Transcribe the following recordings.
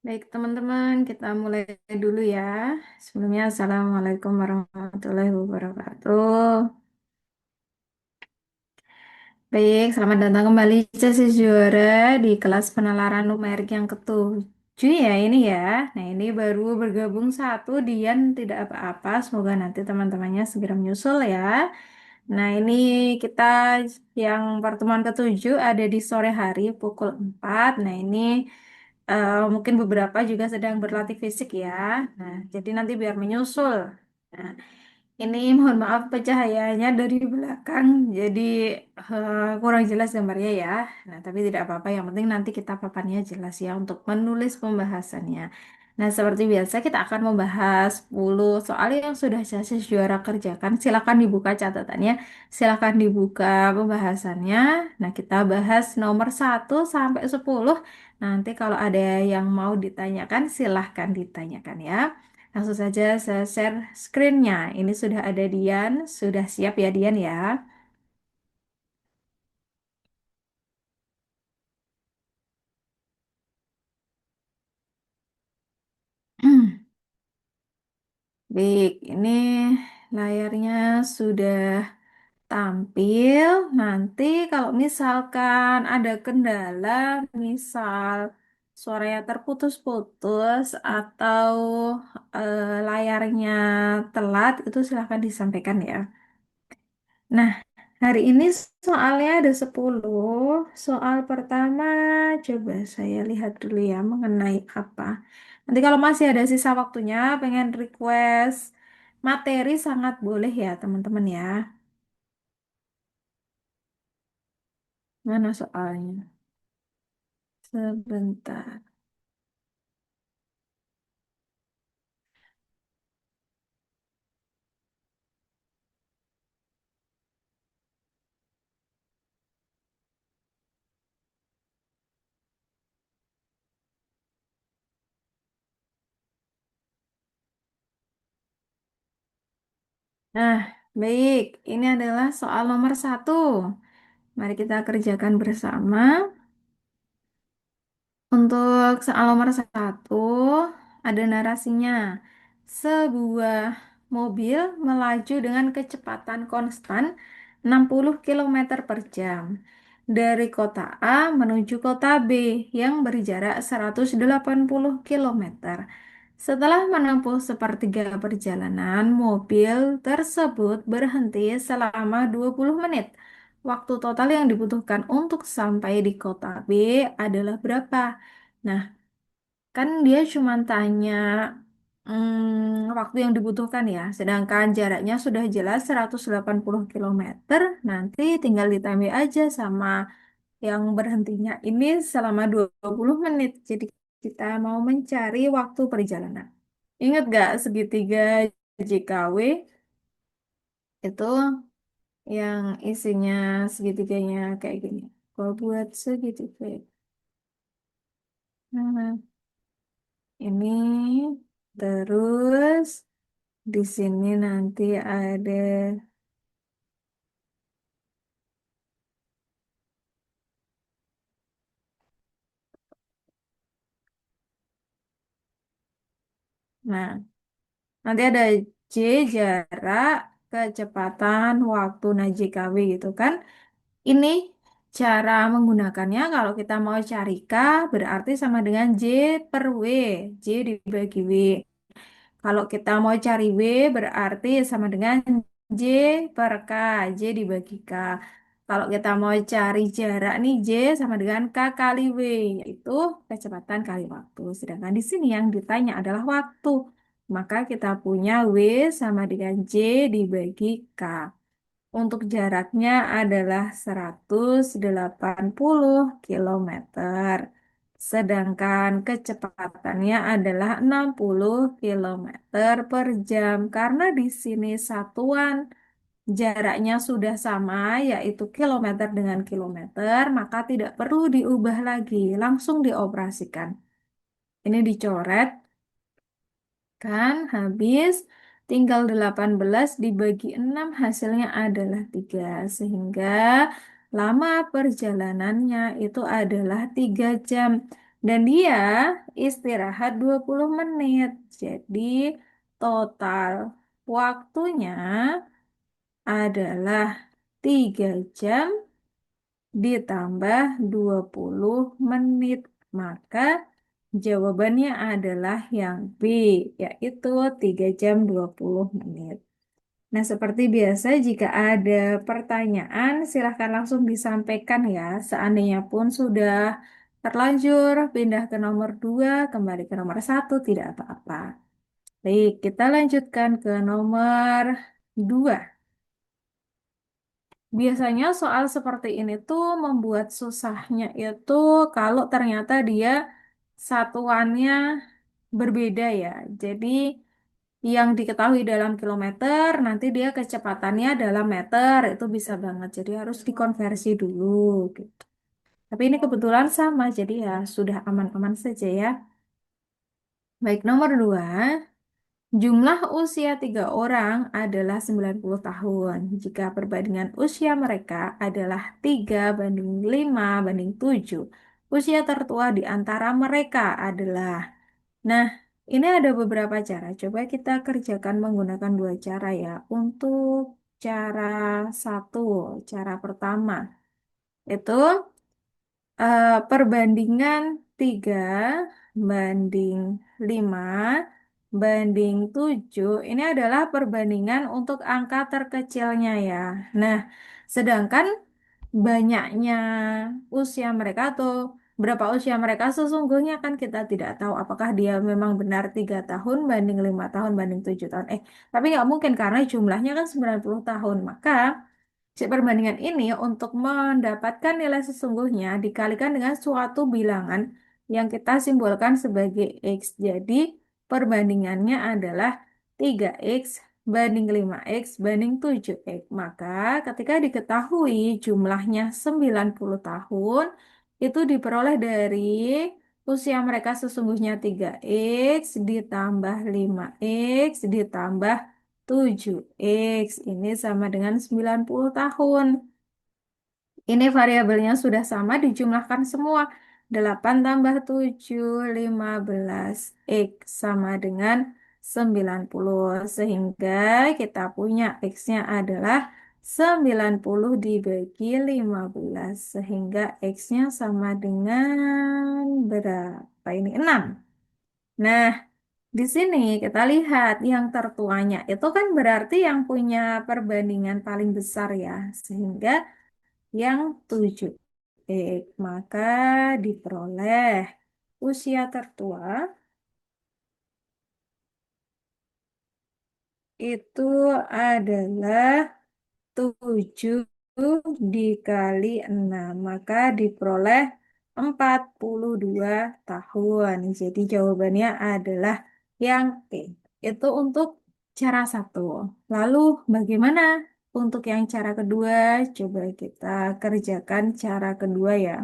Baik, teman-teman, kita mulai dulu ya. Sebelumnya, Assalamualaikum warahmatullahi wabarakatuh. Baik, selamat datang kembali Cesi Juara di kelas penalaran numerik yang ketujuh ya ini ya. Nah, ini baru bergabung satu, Dian tidak apa-apa. Semoga nanti teman-temannya segera menyusul ya. Nah, ini kita yang pertemuan ketujuh ada di sore hari pukul 4. Nah, ini mungkin beberapa juga sedang berlatih fisik ya. Nah, jadi nanti biar menyusul. Nah, ini mohon maaf pencahayaannya dari belakang, jadi kurang jelas gambarnya ya. Nah, tapi tidak apa-apa, yang penting nanti kita papannya jelas ya untuk menulis pembahasannya. Nah, seperti biasa kita akan membahas 10 soal yang sudah saya juara kerjakan. Silakan dibuka catatannya, silakan dibuka pembahasannya. Nah, kita bahas nomor 1 sampai 10. Nanti kalau ada yang mau ditanyakan, silahkan ditanyakan ya. Langsung saja saya share screen-nya. Ini sudah ada Dian, sudah siap ya Dian ya. Baik, ini layarnya sudah tampil. Nanti kalau misalkan ada kendala, misal suaranya terputus-putus atau layarnya telat, itu silahkan disampaikan ya. Nah, hari ini soalnya ada 10. Soal pertama, coba saya lihat dulu ya mengenai apa. Nanti kalau masih ada sisa waktunya, pengen request materi sangat boleh ya teman-teman ya. Mana soalnya? Sebentar. Nah, baik. Ini adalah soal nomor 1. Mari kita kerjakan bersama. Untuk soal nomor 1, ada narasinya. Sebuah mobil melaju dengan kecepatan konstan 60 kilometer per jam dari kota A menuju kota B yang berjarak 180 kilometer. Setelah menempuh sepertiga perjalanan, mobil tersebut berhenti selama 20 menit. Waktu total yang dibutuhkan untuk sampai di kota B adalah berapa? Nah, kan dia cuma tanya waktu yang dibutuhkan ya, sedangkan jaraknya sudah jelas 180 kilometer. Nanti tinggal ditambah aja sama yang berhentinya ini selama 20 menit. Jadi kita mau mencari waktu perjalanan. Ingat gak segitiga JKW itu yang isinya segitiganya kayak gini. Kalau buat segitiga. Nah, ini terus di sini nanti ada, nah, nanti ada J jarak, kecepatan, waktu, nah JKW gitu kan. Ini cara menggunakannya kalau kita mau cari K berarti sama dengan J per W. J dibagi W. Kalau kita mau cari W berarti sama dengan J per K. J dibagi K. Kalau kita mau cari jarak nih J sama dengan K kali W, yaitu kecepatan kali waktu. Sedangkan di sini yang ditanya adalah waktu. Maka kita punya W sama dengan J dibagi K. Untuk jaraknya adalah 180 kilometer. Sedangkan kecepatannya adalah 60 kilometer per jam. Karena di sini satuan jaraknya sudah sama, yaitu kilometer dengan kilometer, maka tidak perlu diubah lagi, langsung dioperasikan. Ini dicoret, kan habis tinggal 18 dibagi 6 hasilnya adalah 3 sehingga lama perjalanannya itu adalah 3 jam. Dan dia istirahat 20 menit. Jadi total waktunya adalah 3 jam ditambah 20 menit. Maka jawabannya adalah yang B, yaitu 3 jam 20 menit. Nah, seperti biasa, jika ada pertanyaan, silahkan langsung disampaikan ya. Seandainya pun sudah terlanjur pindah ke nomor 2, kembali ke nomor 1, tidak apa-apa. Baik, kita lanjutkan ke nomor 2. Biasanya soal seperti ini tuh membuat susahnya itu kalau ternyata dia satuannya berbeda ya. Jadi yang diketahui dalam kilometer, nanti dia kecepatannya dalam meter, itu bisa banget. Jadi harus dikonversi dulu gitu. Tapi ini kebetulan sama, jadi ya sudah aman-aman saja ya. Baik, nomor 2. Jumlah usia 3 orang adalah 90 tahun. Jika perbandingan usia mereka adalah 3:5:7. Usia tertua di antara mereka adalah. Nah, ini ada beberapa cara. Coba kita kerjakan menggunakan dua cara ya. Untuk cara satu, cara pertama, itu perbandingan 3:5:7 ini adalah perbandingan untuk angka terkecilnya ya. Nah, sedangkan banyaknya usia mereka atau berapa usia mereka sesungguhnya kan kita tidak tahu apakah dia memang benar 3 tahun banding 5 tahun banding 7 tahun. Tapi nggak mungkin karena jumlahnya kan 90 tahun. Maka perbandingan ini untuk mendapatkan nilai sesungguhnya dikalikan dengan suatu bilangan yang kita simbolkan sebagai X. Jadi perbandingannya adalah 3X banding 5X banding 7X. Maka ketika diketahui jumlahnya 90 tahun, itu diperoleh dari usia mereka sesungguhnya 3X ditambah 5X ditambah 7X. Ini sama dengan 90 tahun. Ini variabelnya sudah sama, dijumlahkan semua. 8 tambah 7, 15. X sama dengan 90. Sehingga kita punya X-nya adalah 90 dibagi 15. Sehingga X-nya sama dengan berapa ini? 6. Nah, di sini kita lihat yang tertuanya itu kan berarti yang punya perbandingan paling besar ya. Sehingga yang 7X, maka diperoleh usia tertua itu adalah 7 dikali 6, maka diperoleh 42 tahun. Jadi jawabannya adalah yang P. Itu untuk cara satu. Lalu bagaimana untuk yang cara kedua? Coba kita kerjakan cara kedua ya.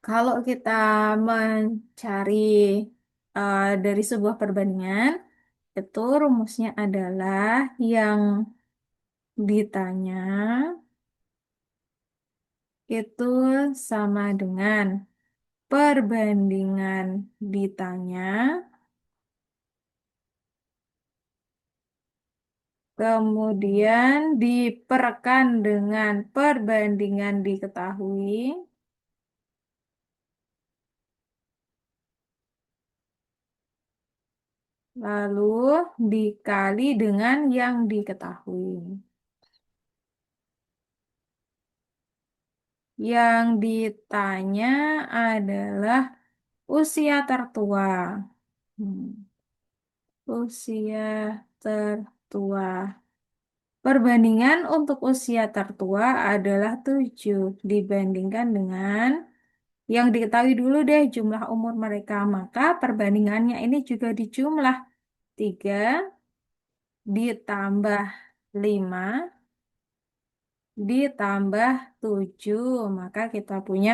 Kalau kita mencari dari sebuah perbandingan, itu rumusnya adalah yang ditanya itu sama dengan perbandingan ditanya, kemudian diperkan dengan perbandingan diketahui, lalu dikali dengan yang diketahui. Yang ditanya adalah usia tertua. Hmm, Usia tertua. Perbandingan untuk usia tertua adalah 7 dibandingkan dengan yang diketahui dulu deh jumlah umur mereka. Maka perbandingannya ini juga dijumlah 3 ditambah 5 ditambah 7. Maka kita punya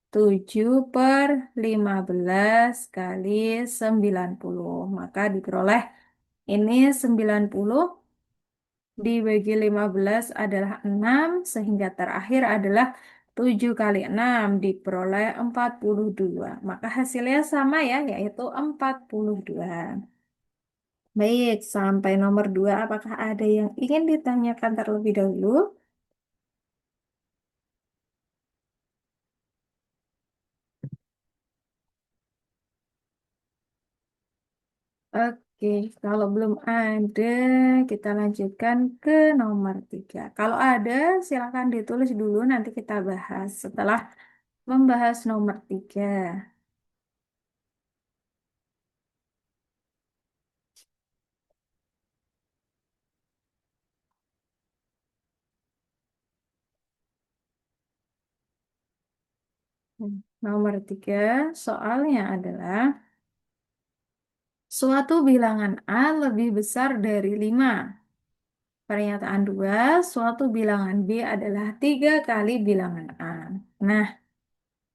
7 per 15 kali 90. Maka diperoleh ini 90 dibagi 15 adalah 6, sehingga terakhir adalah 7 kali 6 diperoleh 42. Maka hasilnya sama ya, yaitu 42. Baik, sampai nomor 2. Apakah ada yang ingin ditanyakan terlebih dahulu? Oke, kalau belum ada, kita lanjutkan ke nomor 3. Kalau ada, silakan ditulis dulu, nanti kita bahas setelah membahas nomor 3. Nomor 3, soalnya adalah suatu bilangan A lebih besar dari 5. Pernyataan 2, suatu bilangan B adalah 3 kali bilangan A. Nah,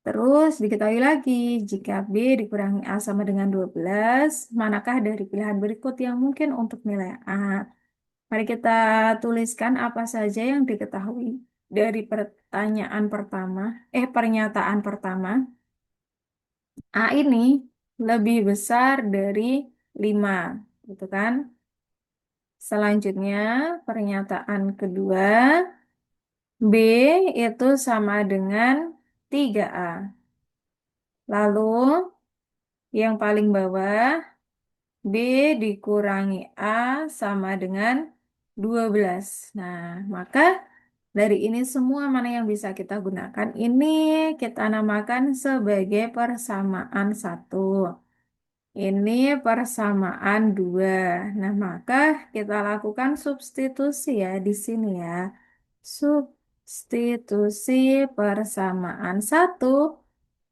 terus diketahui lagi, jika B dikurangi A sama dengan 12, manakah dari pilihan berikut yang mungkin untuk nilai A? Mari kita tuliskan apa saja yang diketahui dari pernyataan pertama. A ini lebih besar dari 5, gitu kan? Selanjutnya, pernyataan kedua, B itu sama dengan 3A. Lalu, yang paling bawah, B dikurangi A sama dengan 12. Nah, maka dari ini semua mana yang bisa kita gunakan? Ini kita namakan sebagai persamaan satu. Ini persamaan dua. Nah, maka kita lakukan substitusi ya di sini ya. Substitusi persamaan satu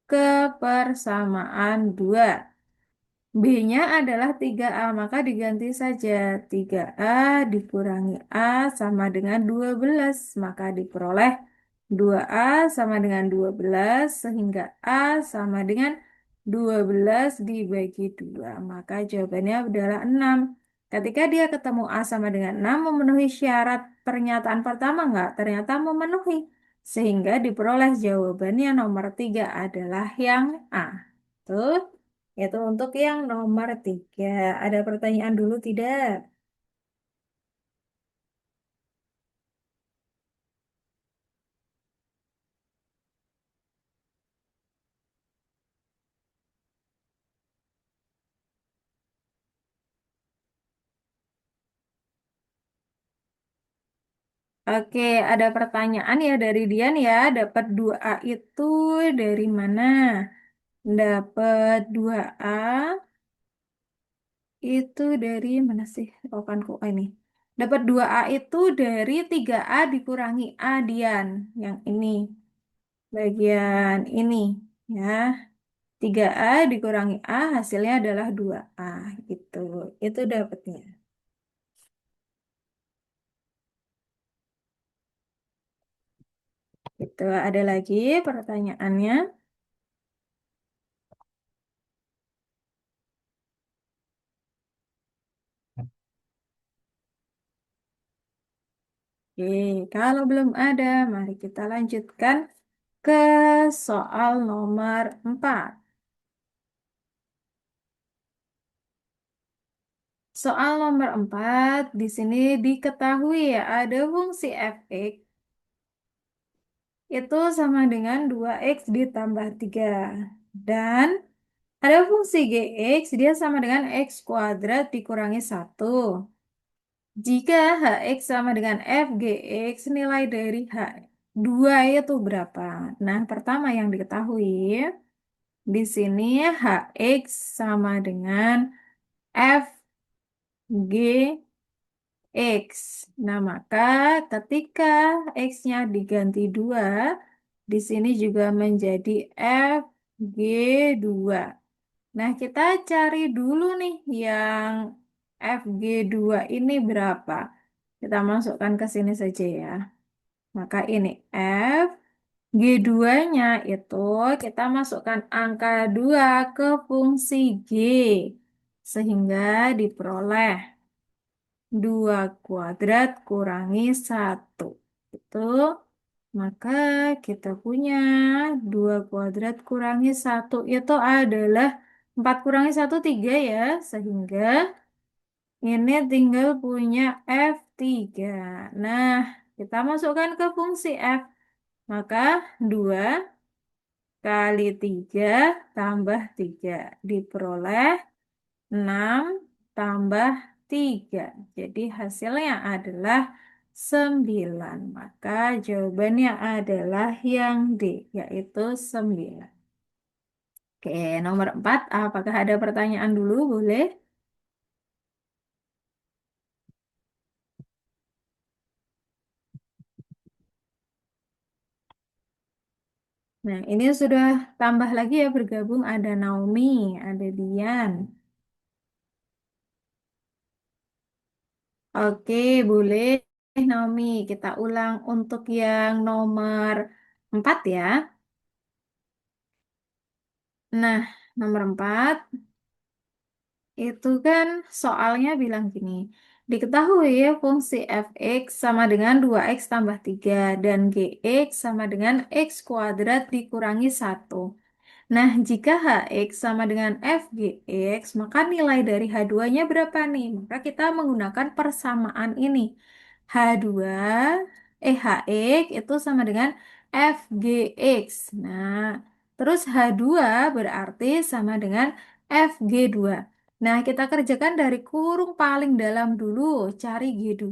ke persamaan dua. B-nya adalah 3A, maka diganti saja. 3A dikurangi A sama dengan 12, maka diperoleh 2A sama dengan 12, sehingga A sama dengan 12 dibagi 2. Maka jawabannya adalah 6. Ketika dia ketemu A sama dengan 6, memenuhi syarat pernyataan pertama enggak? Ternyata memenuhi. Sehingga diperoleh jawabannya nomor 3 adalah yang A. Tuh. Itu untuk yang nomor 3. Ada pertanyaan dulu tidak? Oke, ada pertanyaan ya dari Dian ya. Dapat 2A itu dari mana? Dapat 2A itu dari mana sih? Papanku ini. Dapat 2A itu dari 3A dikurangi A, Dian. Yang ini. Bagian ini. Ya. 3A dikurangi A hasilnya adalah 2A. Gitu. Itu dapatnya. Itu ada lagi pertanyaannya. Oke, kalau belum ada, mari kita lanjutkan ke soal nomor 4. Soal nomor 4 di sini diketahui ya, ada fungsi fx itu sama dengan 2x ditambah 3. Dan ada fungsi gx, dia sama dengan x kuadrat dikurangi 1. Jika Hx sama dengan Fgx, nilai dari H2 itu berapa? Nah, pertama yang diketahui, di sini Hx sama dengan Fgx. Nah, maka ketika X-nya diganti 2, di sini juga menjadi Fg2. Nah, kita cari dulu nih yang Fg2 ini berapa. Kita masukkan ke sini saja ya. Maka ini F, G2-nya itu kita masukkan angka 2 ke fungsi G. Sehingga diperoleh 2 kuadrat kurangi 1. Itu. Maka kita punya 2 kuadrat kurangi satu itu adalah 4 kurangi satu 3 ya. Sehingga ini tinggal punya F3. Nah, kita masukkan ke fungsi F. Maka 2 kali 3 tambah 3 diperoleh 6 tambah 3. Jadi hasilnya adalah 9. Maka jawabannya adalah yang D, yaitu 9. Oke, nomor 4. Apakah ada pertanyaan dulu? Boleh. Nah, ini sudah tambah lagi ya bergabung. Ada Naomi, ada Dian. Oke, boleh Naomi. Kita ulang untuk yang nomor 4 ya. Nah, nomor 4 itu kan soalnya bilang gini. Diketahui ya fungsi fx sama dengan 2x tambah 3 dan gx sama dengan x kuadrat dikurangi 1. Nah, jika Hx sama dengan Fgx, maka nilai dari H2-nya berapa nih? Maka kita menggunakan persamaan ini. H2, Hx itu sama dengan Fgx. Nah, terus H2 berarti sama dengan Fg2. Nah, kita kerjakan dari kurung paling dalam dulu, cari G2.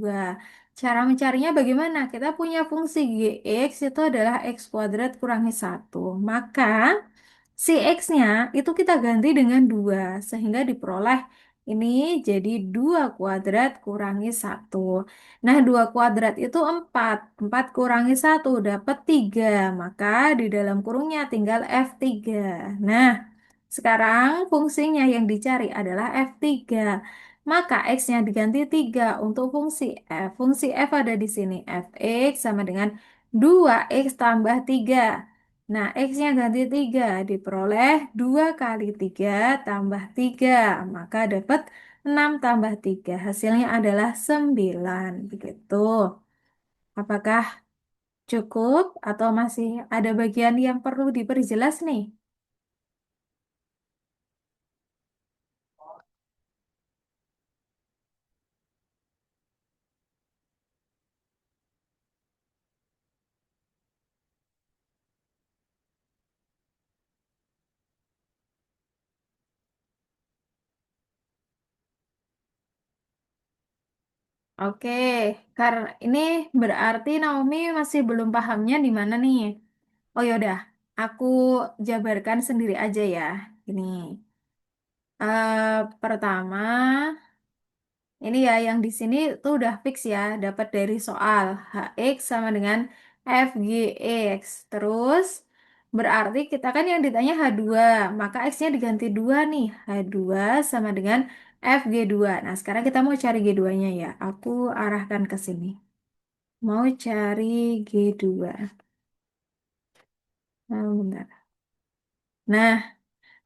Cara mencarinya bagaimana? Kita punya fungsi Gx itu adalah x kuadrat kurangi 1. Maka si X-nya itu kita ganti dengan 2 sehingga diperoleh ini jadi 2 kuadrat kurangi 1. Nah, 2 kuadrat itu 4. 4 kurangi 1 dapat 3. Maka di dalam kurungnya tinggal F3. Nah, sekarang fungsinya yang dicari adalah F3. Maka X-nya diganti 3 untuk fungsi F. Fungsi F ada di sini. Fx sama dengan 2x tambah 3. Nah, X-nya ganti 3, diperoleh 2 kali 3 tambah 3, maka dapat 6 tambah 3. Hasilnya adalah 9. Begitu. Apakah cukup atau masih ada bagian yang perlu diperjelas nih? Oke, karena ini berarti Naomi masih belum pahamnya di mana nih? Oh yaudah, aku jabarkan sendiri aja ya. Ini pertama. Ini ya yang di sini tuh udah fix ya, dapat dari soal Hx sama dengan Fgx. Terus berarti kita kan yang ditanya H2, maka X-nya diganti 2 nih. H2 sama dengan Fg2. Nah, sekarang kita mau cari G2-nya ya. Aku arahkan ke sini. Mau cari G2. Nah, bentar. Nah,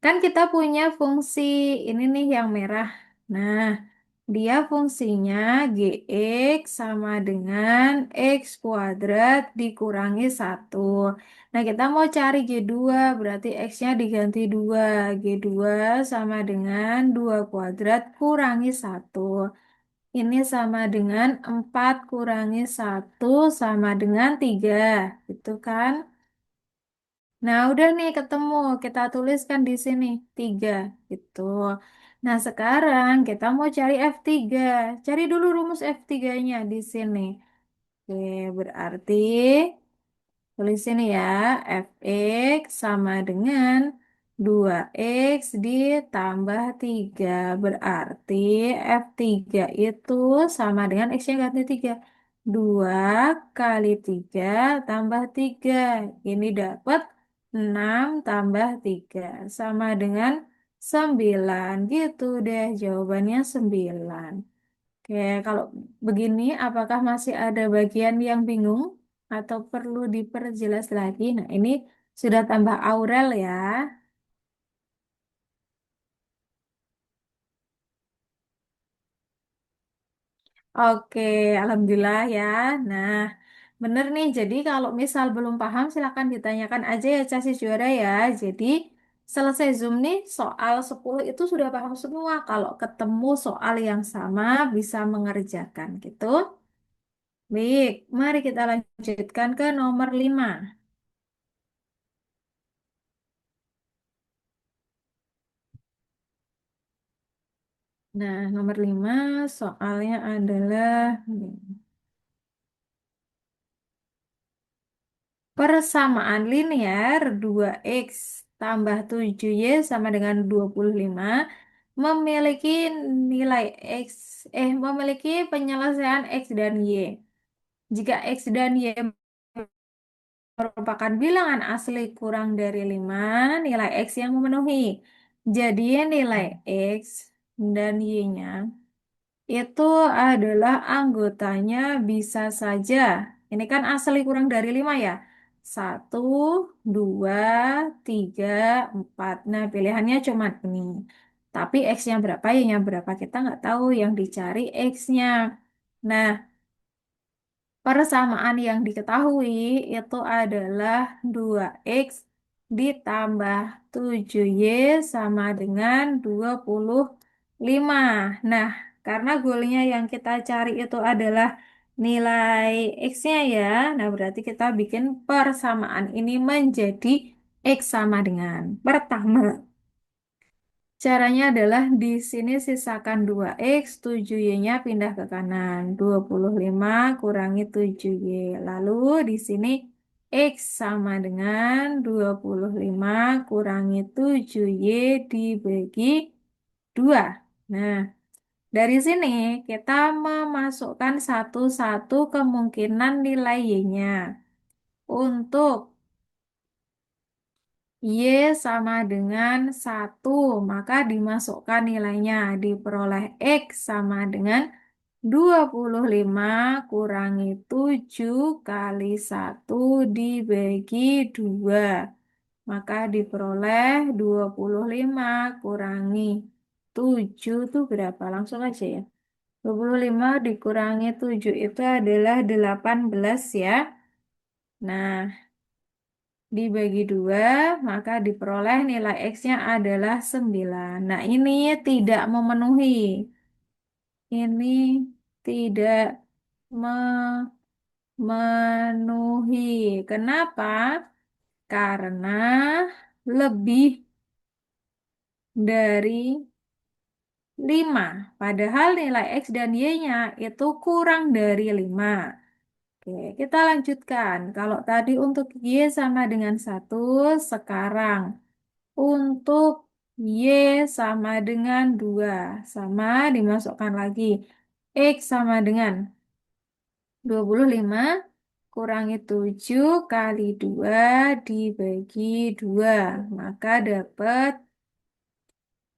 kan kita punya fungsi ini nih yang merah. Nah, dia fungsinya Gx sama dengan X kuadrat dikurangi 1. Nah, kita mau cari G2, berarti X-nya diganti 2. G2 sama dengan 2 kuadrat kurangi 1. Ini sama dengan 4 kurangi 1 sama dengan 3. Gitu kan? Nah, udah nih ketemu. Kita tuliskan di sini 3 gitu. Nah, sekarang kita mau cari F3. Cari dulu rumus F3-nya di sini. Oke, berarti tulis sini ya. Fx sama dengan 2x ditambah 3. Berarti F3 itu sama dengan x-nya ganti 3. 2 kali 3 tambah 3. Ini dapat 6 tambah 3 sama dengan 9. Gitu deh, jawabannya 9. Oke, kalau begini apakah masih ada bagian yang bingung atau perlu diperjelas lagi? Nah, ini sudah tambah Aurel ya. Oke, alhamdulillah ya. Nah, Bener nih, jadi kalau misal belum paham silahkan ditanyakan aja ya Casis Juara ya. Jadi selesai Zoom nih soal 10 itu sudah paham semua. Kalau ketemu soal yang sama bisa mengerjakan gitu. Baik, mari kita lanjutkan ke nomor 5. Nah, nomor 5 soalnya adalah persamaan linear 2x tambah 7y sama dengan 25 memiliki nilai x memiliki penyelesaian x dan y. Jika x dan y merupakan bilangan asli kurang dari 5 nilai x yang memenuhi. Jadi nilai x dan y-nya itu adalah anggotanya bisa saja. Ini kan asli kurang dari 5 ya. Satu, 2, 3, 4. Nah, pilihannya cuma ini. Tapi X-nya berapa, Y-nya berapa, kita nggak tahu. Yang dicari X-nya. Nah, persamaan yang diketahui itu adalah 2x ditambah 7y sama dengan 25. Nah, karena goalnya yang kita cari itu adalah nilai x-nya ya. Nah, berarti kita bikin persamaan ini menjadi x sama dengan pertama. Caranya adalah di sini sisakan 2x, 7y-nya pindah ke kanan. 25 kurangi 7y. Lalu di sini x sama dengan 25 kurangi 7y dibagi 2. Nah, dari sini kita memasukkan satu-satu kemungkinan nilai y-nya. Untuk Y sama dengan 1, maka dimasukkan nilainya, diperoleh X sama dengan 25 kurangi 7 kali 1 dibagi 2. Maka diperoleh 25 kurangi 7 itu berapa? Langsung aja ya. 25 dikurangi 7 itu adalah 18 ya. Nah, dibagi 2, maka diperoleh nilai X-nya adalah 9. Nah, ini tidak memenuhi. Ini tidak memenuhi. Kenapa? Karena lebih dari 5. Padahal nilai X dan Y-nya itu kurang dari 5. Oke, kita lanjutkan. Kalau tadi untuk Y sama dengan 1, sekarang untuk Y sama dengan 2. Sama dimasukkan lagi. X sama dengan 25 kurangi 7 kali 2 dibagi 2. Maka dapat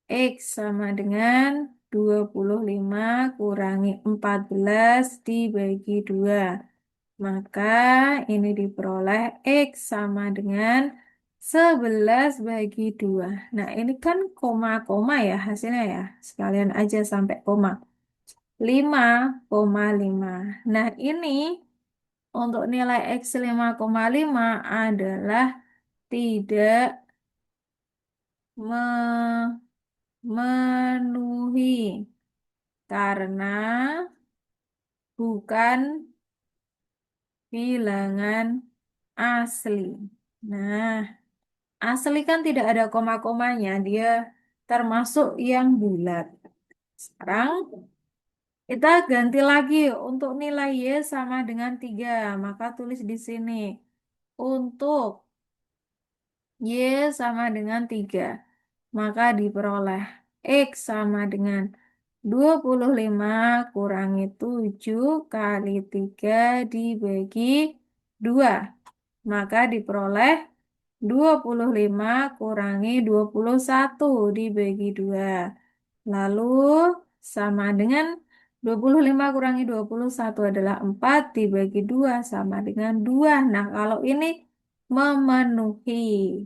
X sama dengan 25 kurangi 14 dibagi 2. Maka ini diperoleh X sama dengan 11 bagi 2. Nah, ini kan koma-koma ya hasilnya ya. Sekalian aja sampai koma. 5,5. Nah, ini untuk nilai X 5,5 adalah tidak memenuhi karena bukan bilangan asli. Nah, asli kan tidak ada koma-komanya, dia termasuk yang bulat. Sekarang kita ganti lagi untuk nilai Y sama dengan 3, maka tulis di sini. Untuk Y sama dengan 3, maka diperoleh X sama dengan 25 kurangi 7 kali 3 dibagi 2. Maka diperoleh 25 kurangi 21 dibagi 2. Lalu sama dengan 25 kurangi 21 adalah 4 dibagi 2 sama dengan 2. Nah, kalau ini memenuhi.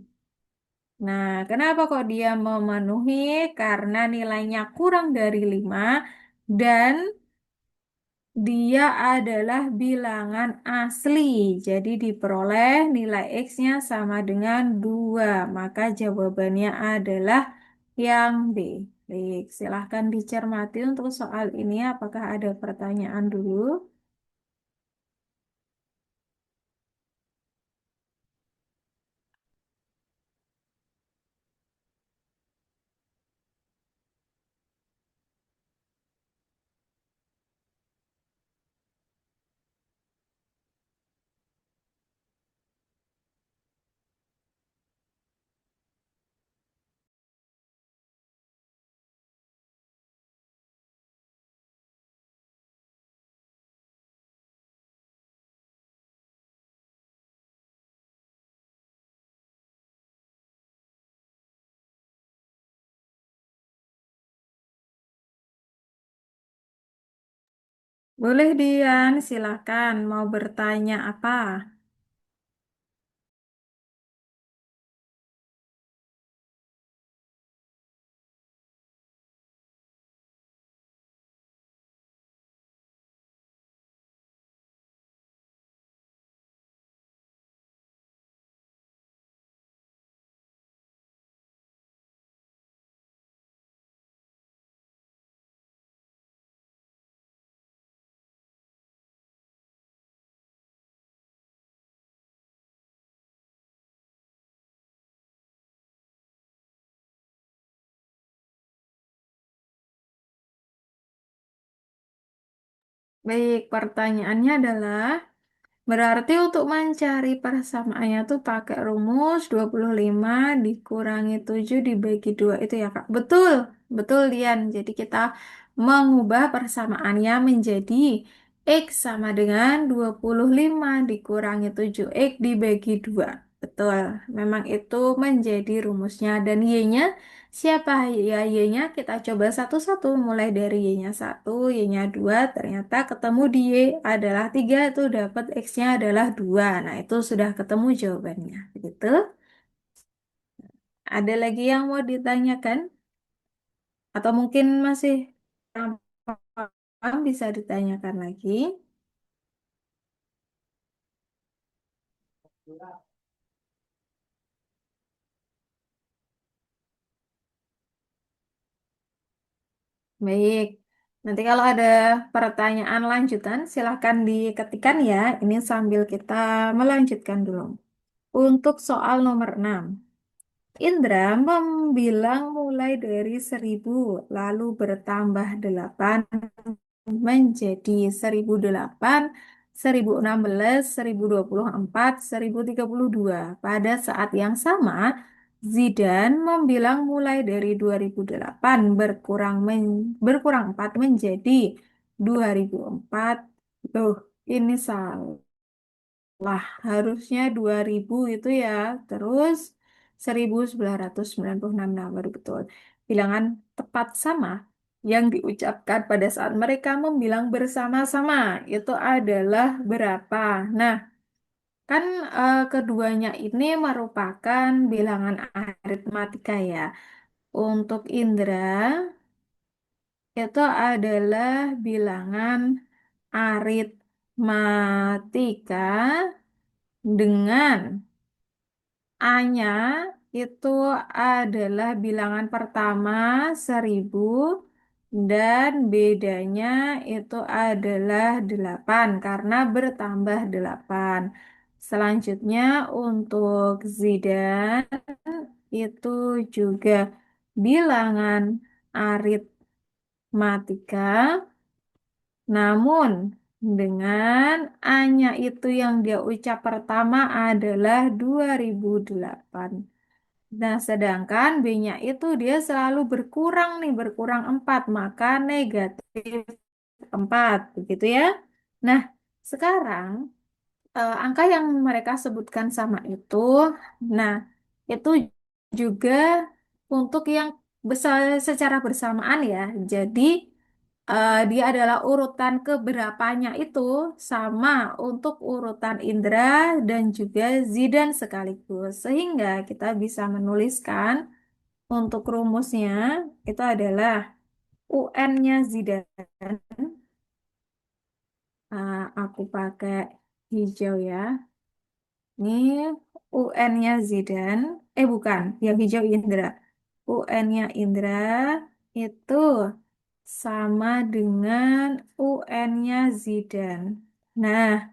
Nah, kenapa kok dia memenuhi? Karena nilainya kurang dari 5 dan Dia adalah bilangan asli. Jadi diperoleh nilai X-nya sama dengan 2. Maka jawabannya adalah yang B. Baik, silahkan dicermati untuk soal ini. Apakah ada pertanyaan dulu? Boleh, Dian, silahkan. Mau bertanya apa? Baik, pertanyaannya adalah berarti untuk mencari persamaannya tuh pakai rumus 25 dikurangi 7 dibagi 2 itu ya Kak. Betul, betul Dian. Jadi kita mengubah persamaannya menjadi X sama dengan 25 dikurangi 7 X dibagi 2. Betul, memang itu menjadi rumusnya. Dan Y-nya siapa ya Y-nya? Kita coba satu-satu mulai dari Y-nya 1, Y-nya 2, ternyata ketemu di Y adalah 3 itu dapat X-nya adalah 2. Nah, itu sudah ketemu jawabannya. Begitu. Ada lagi yang mau ditanyakan? Atau mungkin masih kurang paham bisa ditanyakan lagi. Baik. Nanti kalau ada pertanyaan lanjutan, silahkan diketikkan ya. Ini sambil kita melanjutkan dulu. Untuk soal nomor 6. Indra membilang mulai dari 1000, lalu bertambah 8 menjadi 1008, 1016, 1024, 1032. Pada saat yang sama, Zidan membilang mulai dari 2008 berkurang 4 menjadi 2004. Loh, ini salah. Lah, harusnya 2000 itu ya. Terus 1996. Nah, baru betul. Bilangan tepat sama yang diucapkan pada saat mereka membilang bersama-sama itu adalah berapa? Nah, kan keduanya ini merupakan bilangan aritmatika ya. Untuk Indra itu adalah bilangan aritmatika dengan A-nya itu adalah bilangan pertama 1000 dan bedanya itu adalah 8 karena bertambah 8. Selanjutnya untuk Zidan itu juga bilangan aritmatika namun dengan A-nya itu yang dia ucap pertama adalah 2008. Nah, sedangkan B-nya itu dia selalu berkurang nih, berkurang 4 maka negatif 4 begitu ya. Nah, sekarang angka yang mereka sebutkan sama itu, nah, itu juga untuk yang besar secara bersamaan ya. Jadi, dia adalah urutan keberapanya itu sama untuk urutan Indra dan juga Zidan sekaligus. Sehingga kita bisa menuliskan untuk rumusnya itu adalah UN-nya Zidan Aku pakai hijau ya. Ini UN-nya Zidan. Bukan, yang hijau Indra. UN-nya Indra itu sama dengan UN-nya Zidan. Nah,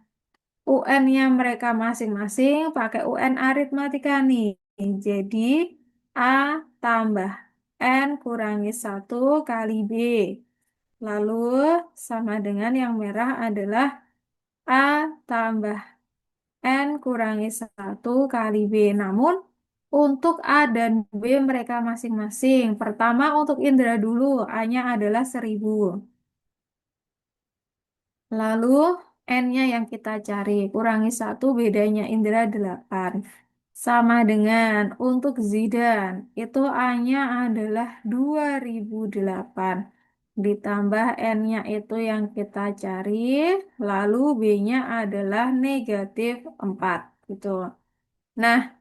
UN-nya mereka masing-masing pakai UN aritmatika nih. Jadi, A tambah N kurangi 1 kali B. Lalu, sama dengan yang merah adalah A tambah N kurangi 1 kali B. Namun, untuk A dan B mereka masing-masing. Pertama untuk Indra dulu, A-nya adalah 1000. Lalu N-nya yang kita cari, kurangi 1 bedanya Indra 8. Sama dengan untuk Zidan, itu A-nya adalah 2008. Ditambah N-nya itu yang kita cari, lalu B-nya adalah negatif 4. Gitu. Nah,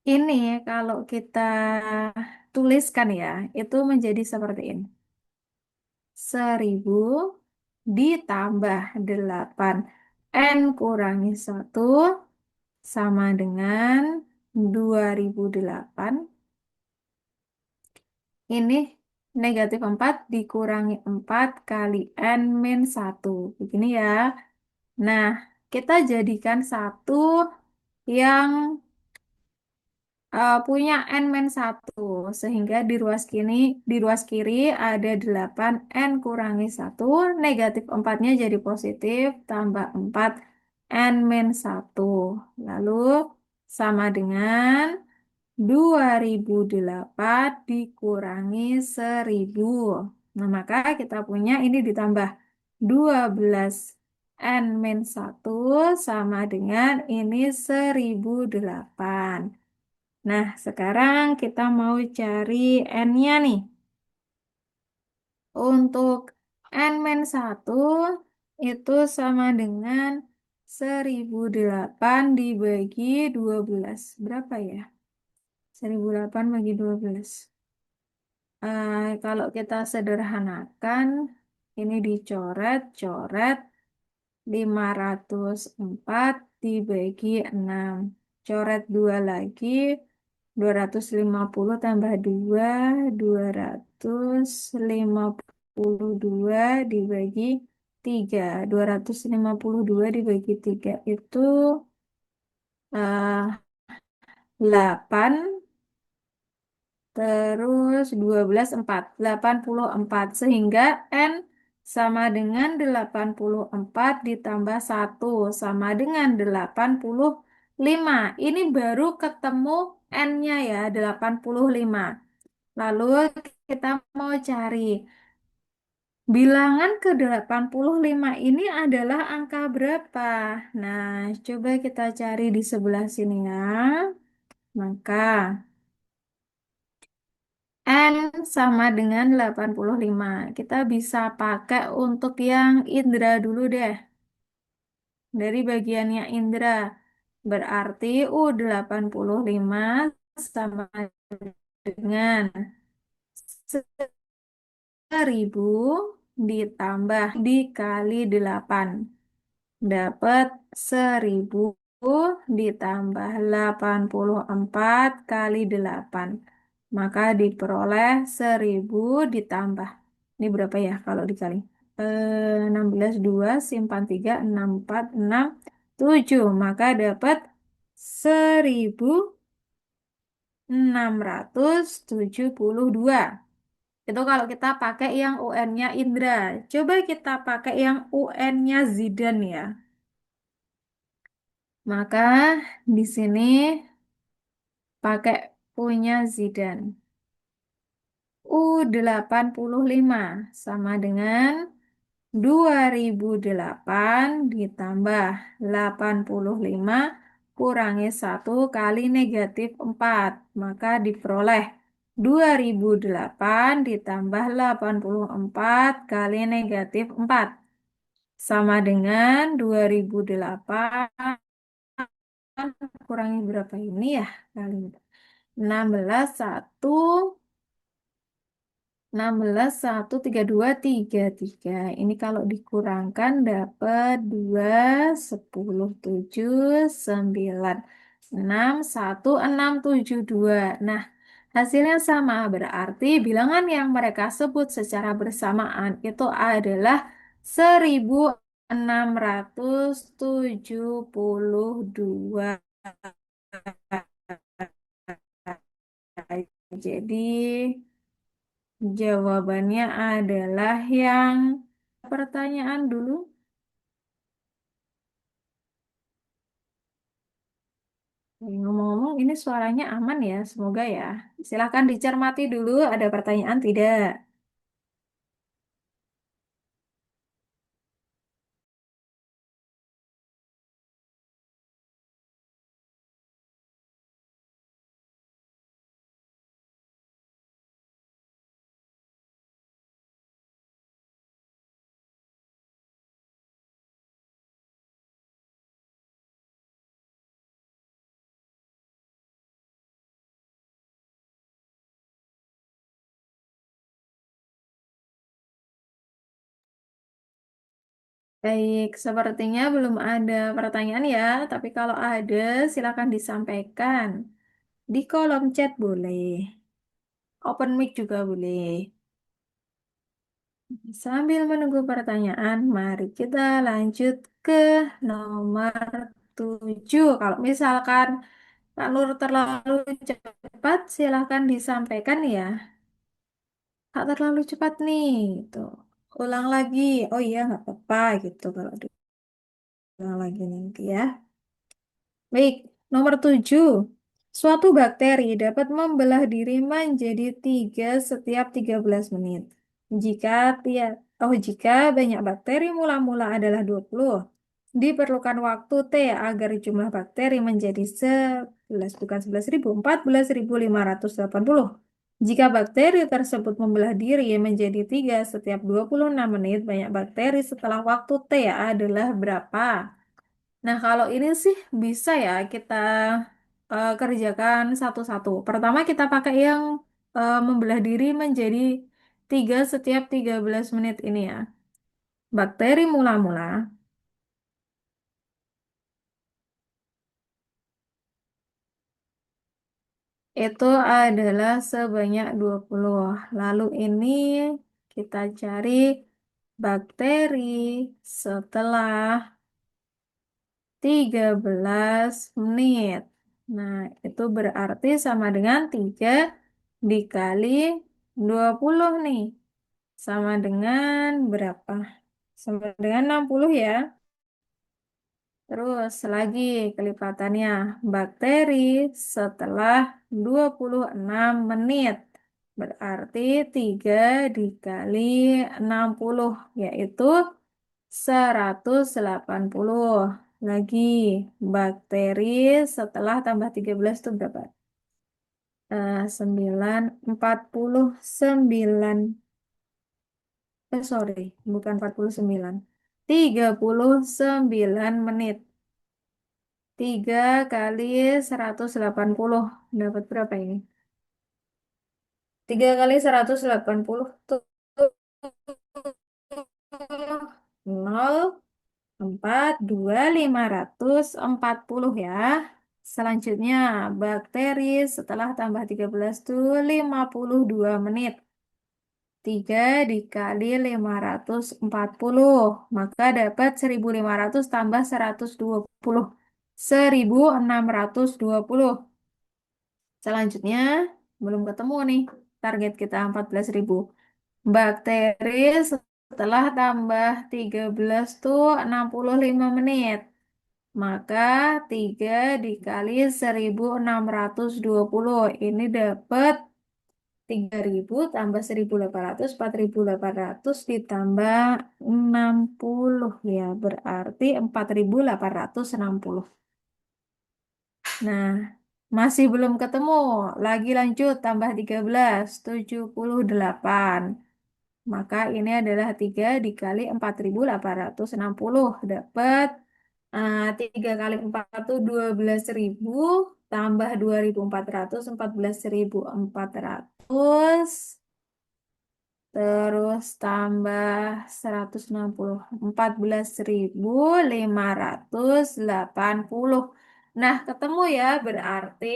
ini kalau kita tuliskan ya, itu menjadi seperti ini. 1000 ditambah 8 N kurangi 1 sama dengan 2008. Ini negatif 4 dikurangi 4 kali N min 1. Begini ya. Nah, kita jadikan satu yang punya N-1 sehingga di ruas kiri ada 8 N kurangi 1 negatif 4-nya jadi positif tambah 4 N-1 lalu sama dengan 2008 dikurangi 1000. Nah maka kita punya ini ditambah 12 N-1 sama dengan ini 1008. Nah, sekarang kita mau cari N-nya nih. Untuk N-1 itu sama dengan 1008 dibagi 12. Berapa ya? 1008 bagi 12. Kalau kita sederhanakan, ini dicoret, coret 504 dibagi 6. Coret 2 lagi. 250 tambah 2, 252 dibagi 3. 252 dibagi 3 itu 8, terus 12, 4. 84. Sehingga N sama dengan 84 ditambah 1 sama dengan 85. Ini baru ketemu N-nya ya, 85. Lalu kita mau cari bilangan ke 85 ini adalah angka berapa? Nah, coba kita cari di sebelah sini ya. Maka N sama dengan 85. Kita bisa pakai untuk yang Indra dulu deh. Dari bagiannya Indra. Berarti U85 sama dengan 1000 ditambah dikali 8. Dapat 1000 ditambah 84 kali 8. Maka diperoleh 1000 ditambah. Ini berapa ya kalau dikali? 16, 2, simpan 3, 6, 4, 6, 7. Maka dapat 1672. Itu kalau kita pakai yang UN-nya Indra. Coba kita pakai yang UN-nya Zidan ya. Maka di sini pakai punya Zidan. U85 sama dengan 2008 ditambah 85 kurangi 1 kali negatif 4. Maka diperoleh 2008 ditambah 84 kali negatif 4. Sama dengan 2008 kurangi berapa ini ya? Kali 16, 1, 16, 1, 32, 33. Ini kalau dikurangkan dapat 2, 10, 7, 9, 6, 1, 6, 7, 2. Nah, hasilnya sama. Berarti bilangan yang mereka sebut secara bersamaan itu adalah 1672. Jadi jawabannya adalah yang pertanyaan dulu. Ngomong-ngomong, ini suaranya aman ya, semoga ya. Silahkan dicermati dulu, ada pertanyaan tidak? Baik, sepertinya belum ada pertanyaan ya, tapi kalau ada, silakan disampaikan. Di kolom chat boleh, open mic juga boleh. Sambil menunggu pertanyaan, mari kita lanjut ke nomor 7. Kalau misalkan Kak Nur terlalu cepat, silahkan disampaikan ya. Kak terlalu cepat nih, gitu. Ulang lagi. Oh iya, nggak apa-apa gitu kalau diulang lagi nanti ya. Baik, nomor 7. Suatu bakteri dapat membelah diri menjadi 3 setiap 13 menit. Jika jika banyak bakteri mula-mula adalah 20, diperlukan waktu T agar jumlah bakteri menjadi 11, bukan 11.000, 14.580. Jika bakteri tersebut membelah diri menjadi 3 setiap 26 menit, banyak bakteri setelah waktu T adalah berapa? Nah, kalau ini sih bisa ya kita kerjakan satu-satu. Pertama kita pakai yang membelah diri menjadi 3 setiap 13 menit ini ya. Bakteri mula-mula itu adalah sebanyak 20. Lalu ini kita cari bakteri setelah 13 menit. Nah, itu berarti sama dengan 3 dikali 20 nih. Sama dengan berapa? Sama dengan 60 ya. Terus lagi kelipatannya. Bakteri setelah 26 menit. Berarti 3 dikali 60 yaitu 180. Lagi bakteri setelah tambah 13 itu berapa? 49. Sorry, bukan 49. 39 menit. 3 kali 180. Dapat berapa ini? 3 kali 180 tuh 0, 4, 2, 540 ya. Selanjutnya, bakteri setelah tambah 13 itu 52 menit. 3 dikali 540. Maka dapat 1.500 tambah 120. 1.620. Selanjutnya, belum ketemu nih. Target kita 14.000. Bakteri setelah tambah 13 tuh 65 menit. Maka 3 dikali 1.620. Ini dapat 3.000 tambah 1.800, 4.800 ditambah 60 ya. Berarti 4.860. Nah, masih belum ketemu. Lagi lanjut tambah 13, 78. Maka ini adalah 3 dikali 4.860. Dapat 3 kali 4 itu 12.000 tambah 2.400, 14.400. terus tambah 160, 14.580. Nah, ketemu ya, berarti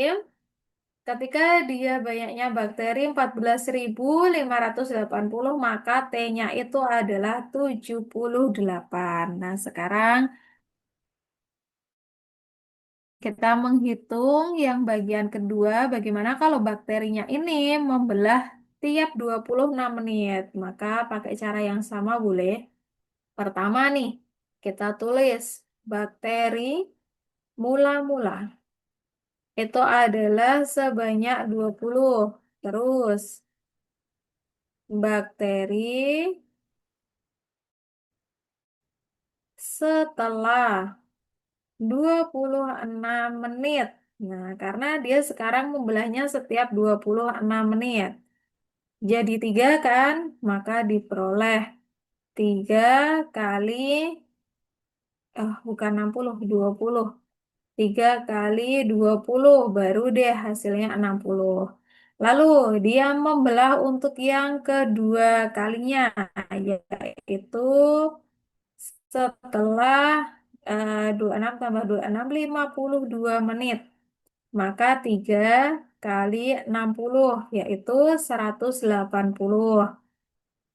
ketika dia banyaknya bakteri 14.580, maka T-nya itu adalah 78. Nah, sekarang kita menghitung yang bagian kedua, bagaimana kalau bakterinya ini membelah tiap 26 menit. Maka pakai cara yang sama boleh. Pertama nih, kita tulis bakteri mula-mula. Itu adalah sebanyak 20. Terus, bakteri setelah 26 menit. Nah, karena dia sekarang membelahnya setiap 26 menit. Jadi 3 kan, maka diperoleh 3 kali, bukan 60, 20. 3 kali 20 baru deh hasilnya 60. Lalu dia membelah untuk yang kedua kalinya, yaitu setelah 26 tambah 26, 52 menit. Maka 3 kali 60 yaitu 180.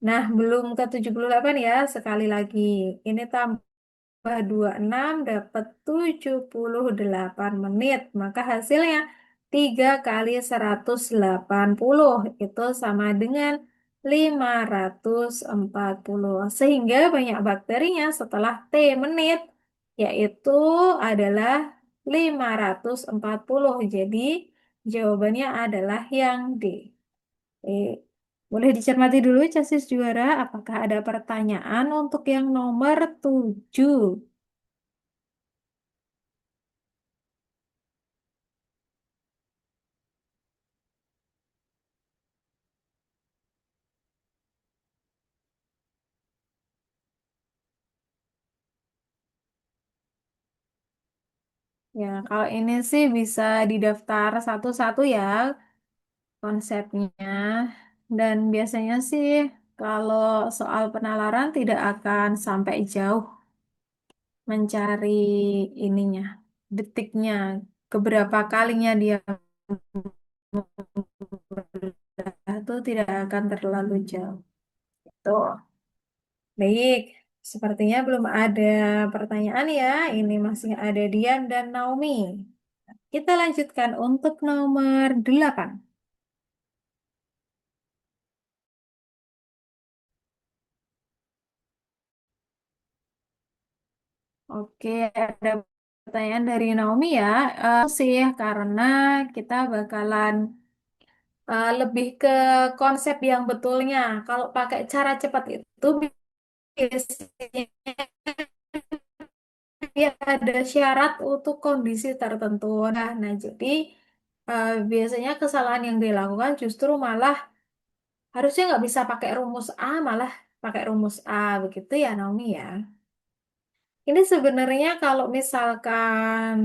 Nah, belum ke 78 ya, sekali lagi. Ini tambah 26 dapat 78 menit. Maka hasilnya 3 kali 180 itu sama dengan 540. Sehingga banyak bakterinya setelah T menit, yaitu adalah 540. Jadi jawabannya adalah yang D. Eh, Boleh dicermati dulu, Casis juara, apakah ada pertanyaan untuk yang nomor 7? Ya, kalau ini sih bisa didaftar satu-satu ya konsepnya. Dan biasanya sih kalau soal penalaran tidak akan sampai jauh mencari ininya, detiknya, keberapa kalinya dia itu tidak akan terlalu jauh. Tuh. Baik, sepertinya belum ada pertanyaan ya. Ini masih ada Dian dan Naomi. Kita lanjutkan untuk nomor 8. Oke, ada pertanyaan dari Naomi ya. Sih, karena kita bakalan lebih ke konsep yang betulnya. Kalau pakai cara cepat itu biasanya dia ada syarat untuk kondisi tertentu. Nah, jadi biasanya kesalahan yang dilakukan justru malah harusnya nggak bisa pakai rumus A, malah pakai rumus A begitu ya Naomi ya. Ini sebenarnya kalau misalkan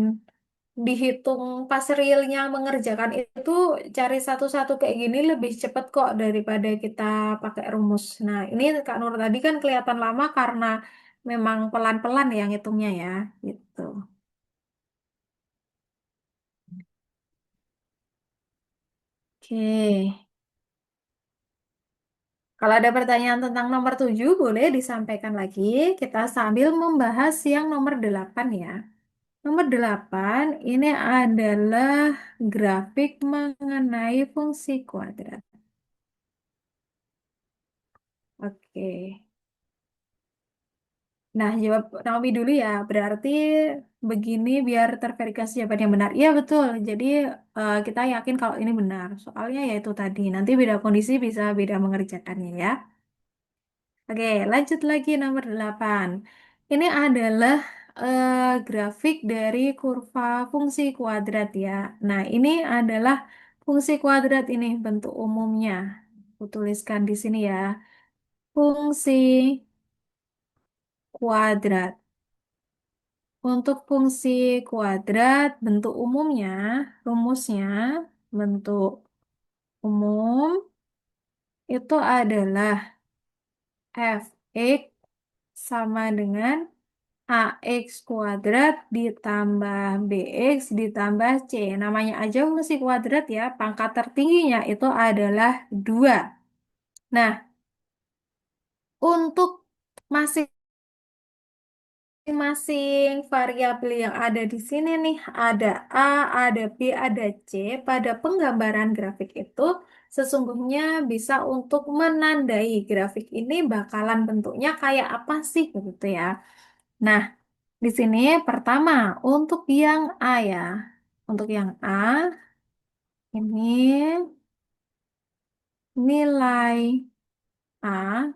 dihitung pas realnya mengerjakan itu cari satu-satu kayak gini lebih cepat kok daripada kita pakai rumus. Nah, ini Kak Nur tadi kan kelihatan lama karena memang pelan-pelan yang hitungnya ya, gitu. Oke. Kalau ada pertanyaan tentang nomor 7 boleh disampaikan lagi. Kita sambil membahas yang nomor 8 ya. Nomor 8 ini adalah grafik mengenai fungsi kuadrat. Oke. Nah, jawab Naomi dulu ya. Berarti begini biar terverifikasi jawaban yang benar. Iya, betul. Jadi kita yakin kalau ini benar. Soalnya ya itu tadi. Nanti beda kondisi bisa beda mengerjakannya ya. Oke, lanjut lagi nomor 8. Ini adalah grafik dari kurva fungsi kuadrat ya. Nah, ini adalah fungsi kuadrat ini bentuk umumnya. Aku tuliskan di sini ya. Fungsi kuadrat. Untuk fungsi kuadrat, bentuk umumnya, rumusnya, bentuk umum itu adalah fx sama dengan ax kuadrat ditambah bx ditambah c. Namanya aja mesti kuadrat ya. Pangkat tertingginya itu adalah 2. Nah, untuk masing-masing variabel yang ada di sini nih, ada A, ada B, ada C. Pada penggambaran grafik itu sesungguhnya bisa untuk menandai grafik ini bakalan bentuknya kayak apa sih begitu ya. Nah, di sini pertama untuk yang A ya. Untuk yang A ini nilai A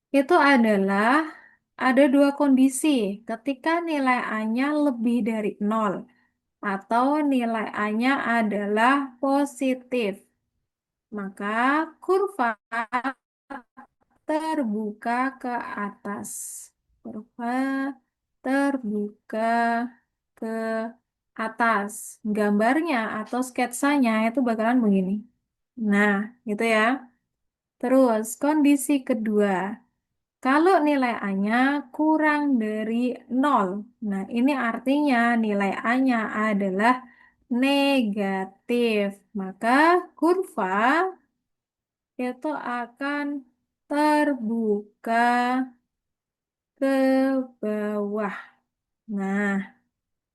itu adalah ada dua kondisi ketika nilai A-nya lebih dari 0 atau nilai A-nya adalah positif. Maka kurva terbuka ke atas. Kurva terbuka ke atas. Gambarnya atau sketsanya itu bakalan begini. Nah, gitu ya. Terus, kondisi kedua. Kalau nilai A-nya kurang dari 0. Nah, ini artinya nilai A-nya adalah negatif. Maka kurva itu akan terbuka ke bawah. Nah,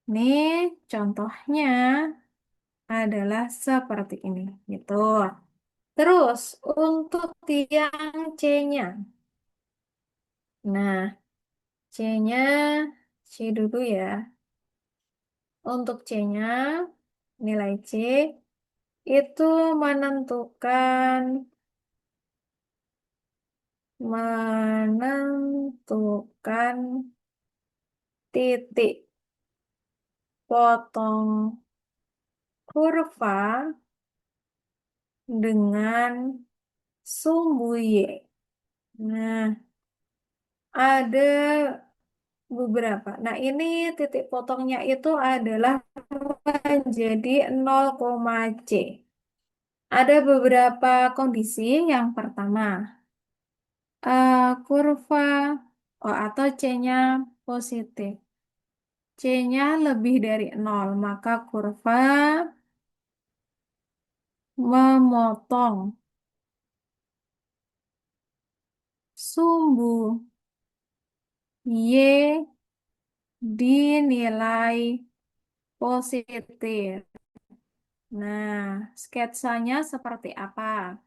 ini contohnya adalah seperti ini, gitu. Terus, untuk yang C-nya. Nah, C-nya, C dulu ya. Untuk C-nya, nilai C itu menentukan titik potong kurva dengan sumbu Y. Nah, ada beberapa. Nah, ini titik potongnya itu adalah menjadi 0, C. Ada beberapa kondisi. Yang pertama, kurva atau C-nya positif. C-nya lebih dari 0, maka kurva memotong sumbu Y dinilai positif. Nah, sketsanya seperti apa?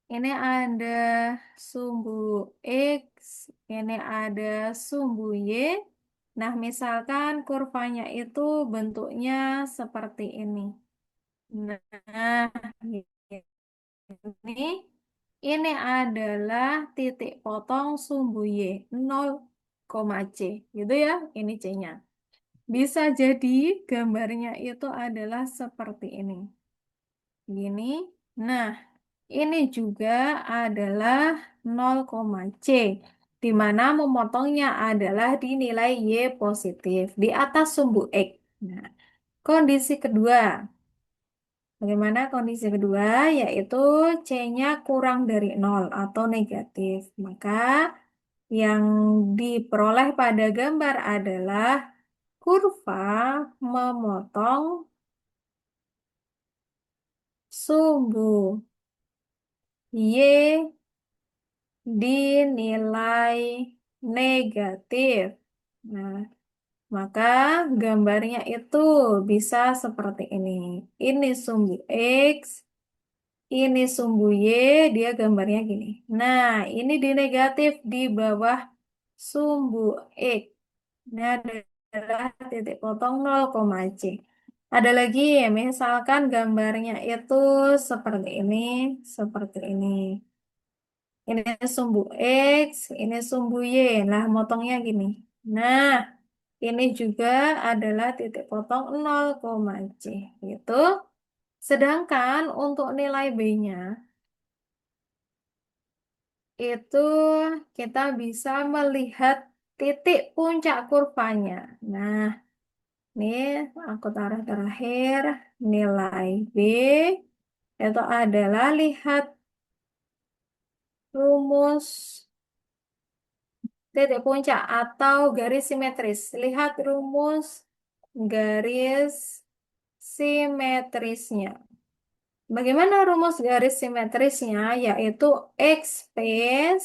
Ini ada sumbu X, ini ada sumbu Y. Nah, misalkan kurvanya itu bentuknya seperti ini. Nah, ini ini adalah titik potong sumbu Y 0, C. Gitu ya, ini C-nya. Bisa jadi gambarnya itu adalah seperti ini. Gini. Nah, ini juga adalah 0, C, di mana memotongnya adalah di nilai Y positif di atas sumbu X. Nah, kondisi kedua. Bagaimana kondisi kedua? Yaitu C-nya kurang dari 0 atau negatif. Maka yang diperoleh pada gambar adalah kurva memotong sumbu Y dinilai negatif. Nah, maka gambarnya itu bisa seperti ini. Ini sumbu X, ini sumbu Y, dia gambarnya gini. Nah, ini di negatif di bawah sumbu X. Ini adalah titik potong 0, C. Ada lagi, misalkan gambarnya itu seperti ini, seperti ini. Ini sumbu X, ini sumbu Y. Nah, motongnya gini. Nah, ini juga adalah titik potong 0, C. Gitu. Sedangkan untuk nilai B-nya, itu kita bisa melihat titik puncak kurvanya. Nah, ini aku taruh terakhir. Nilai B itu adalah lihat rumus titik puncak atau garis simetris. Lihat rumus garis simetrisnya. Bagaimana rumus garis simetrisnya? Yaitu XP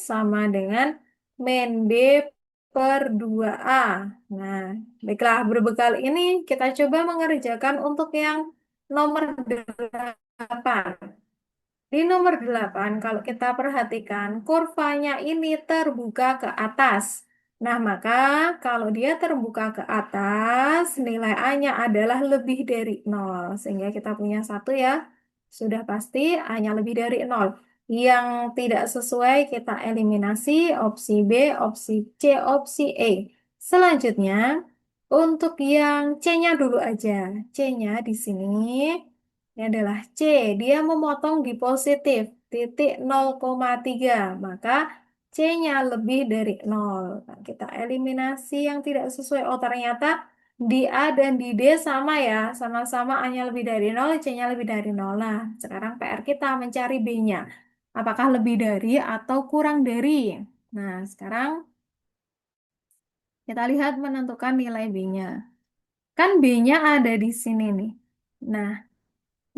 sama dengan min B per 2A. Nah, baiklah, berbekal ini kita coba mengerjakan untuk yang nomor 8. Di nomor 8, kalau kita perhatikan, kurvanya ini terbuka ke atas. Nah, maka kalau dia terbuka ke atas, nilai A-nya adalah lebih dari 0. Sehingga kita punya satu ya. Sudah pasti A-nya lebih dari 0. Yang tidak sesuai kita eliminasi opsi B, opsi C, opsi E. Selanjutnya, untuk yang C-nya dulu aja. C-nya di sini. Ini adalah C, dia memotong di positif, titik 0,3, maka C-nya lebih dari 0. Nah, kita eliminasi yang tidak sesuai. Oh, ternyata di A dan di D sama ya, sama-sama A-nya lebih dari 0, C-nya lebih dari 0. Nah, sekarang PR kita mencari B-nya. Apakah lebih dari atau kurang dari? Nah, sekarang kita lihat menentukan nilai B-nya. Kan B-nya ada di sini nih. Nah,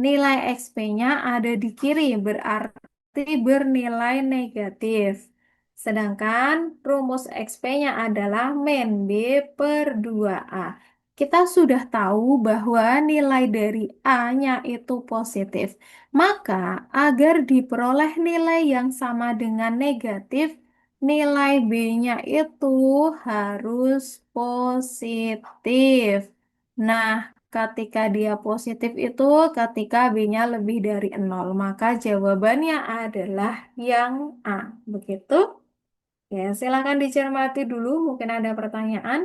nilai XP-nya ada di kiri, berarti bernilai negatif. Sedangkan rumus XP-nya adalah min B per 2A. Kita sudah tahu bahwa nilai dari A-nya itu positif. Maka, agar diperoleh nilai yang sama dengan negatif, nilai B-nya itu harus positif. Nah, ketika dia positif itu ketika B-nya lebih dari 0, maka jawabannya adalah yang A. Begitu? Ya, silakan dicermati dulu, mungkin ada pertanyaan.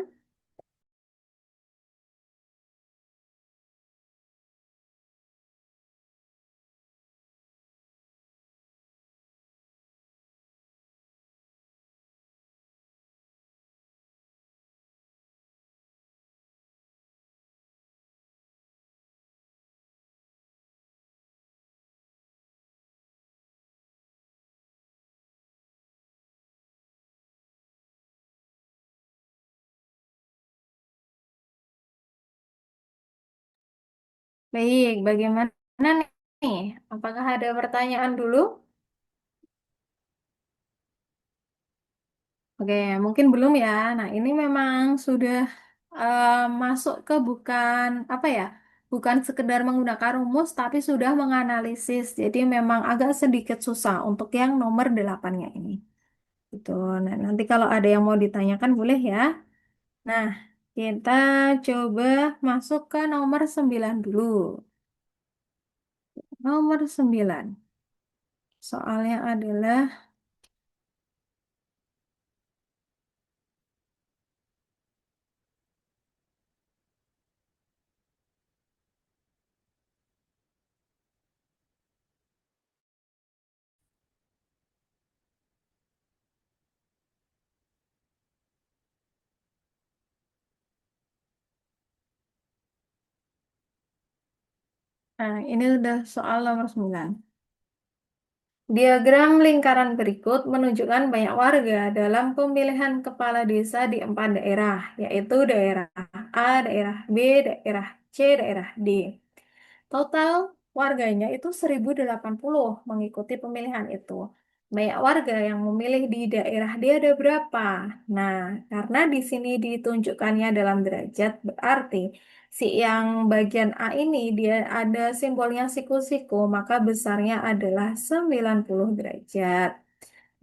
Baik, bagaimana nih? Apakah ada pertanyaan dulu? Oke, mungkin belum ya. Nah, ini memang sudah eh, masuk ke bukan apa ya? Bukan sekedar menggunakan rumus, tapi sudah menganalisis. Jadi memang agak sedikit susah untuk yang nomor 8-nya ini. Gitu. Nah, nanti kalau ada yang mau ditanyakan boleh ya. Nah, kita coba masuk ke nomor 9 dulu. Nomor 9. Soalnya adalah, nah ini udah soal nomor 9. Diagram lingkaran berikut menunjukkan banyak warga dalam pemilihan kepala desa di 4 daerah, yaitu daerah A, daerah B, daerah C, daerah D. Total warganya itu 1080 mengikuti pemilihan itu. Banyak warga yang memilih di daerah dia ada berapa? Nah, karena di sini ditunjukkannya dalam derajat, berarti si yang bagian A ini dia ada simbolnya siku-siku, maka besarnya adalah 90 derajat.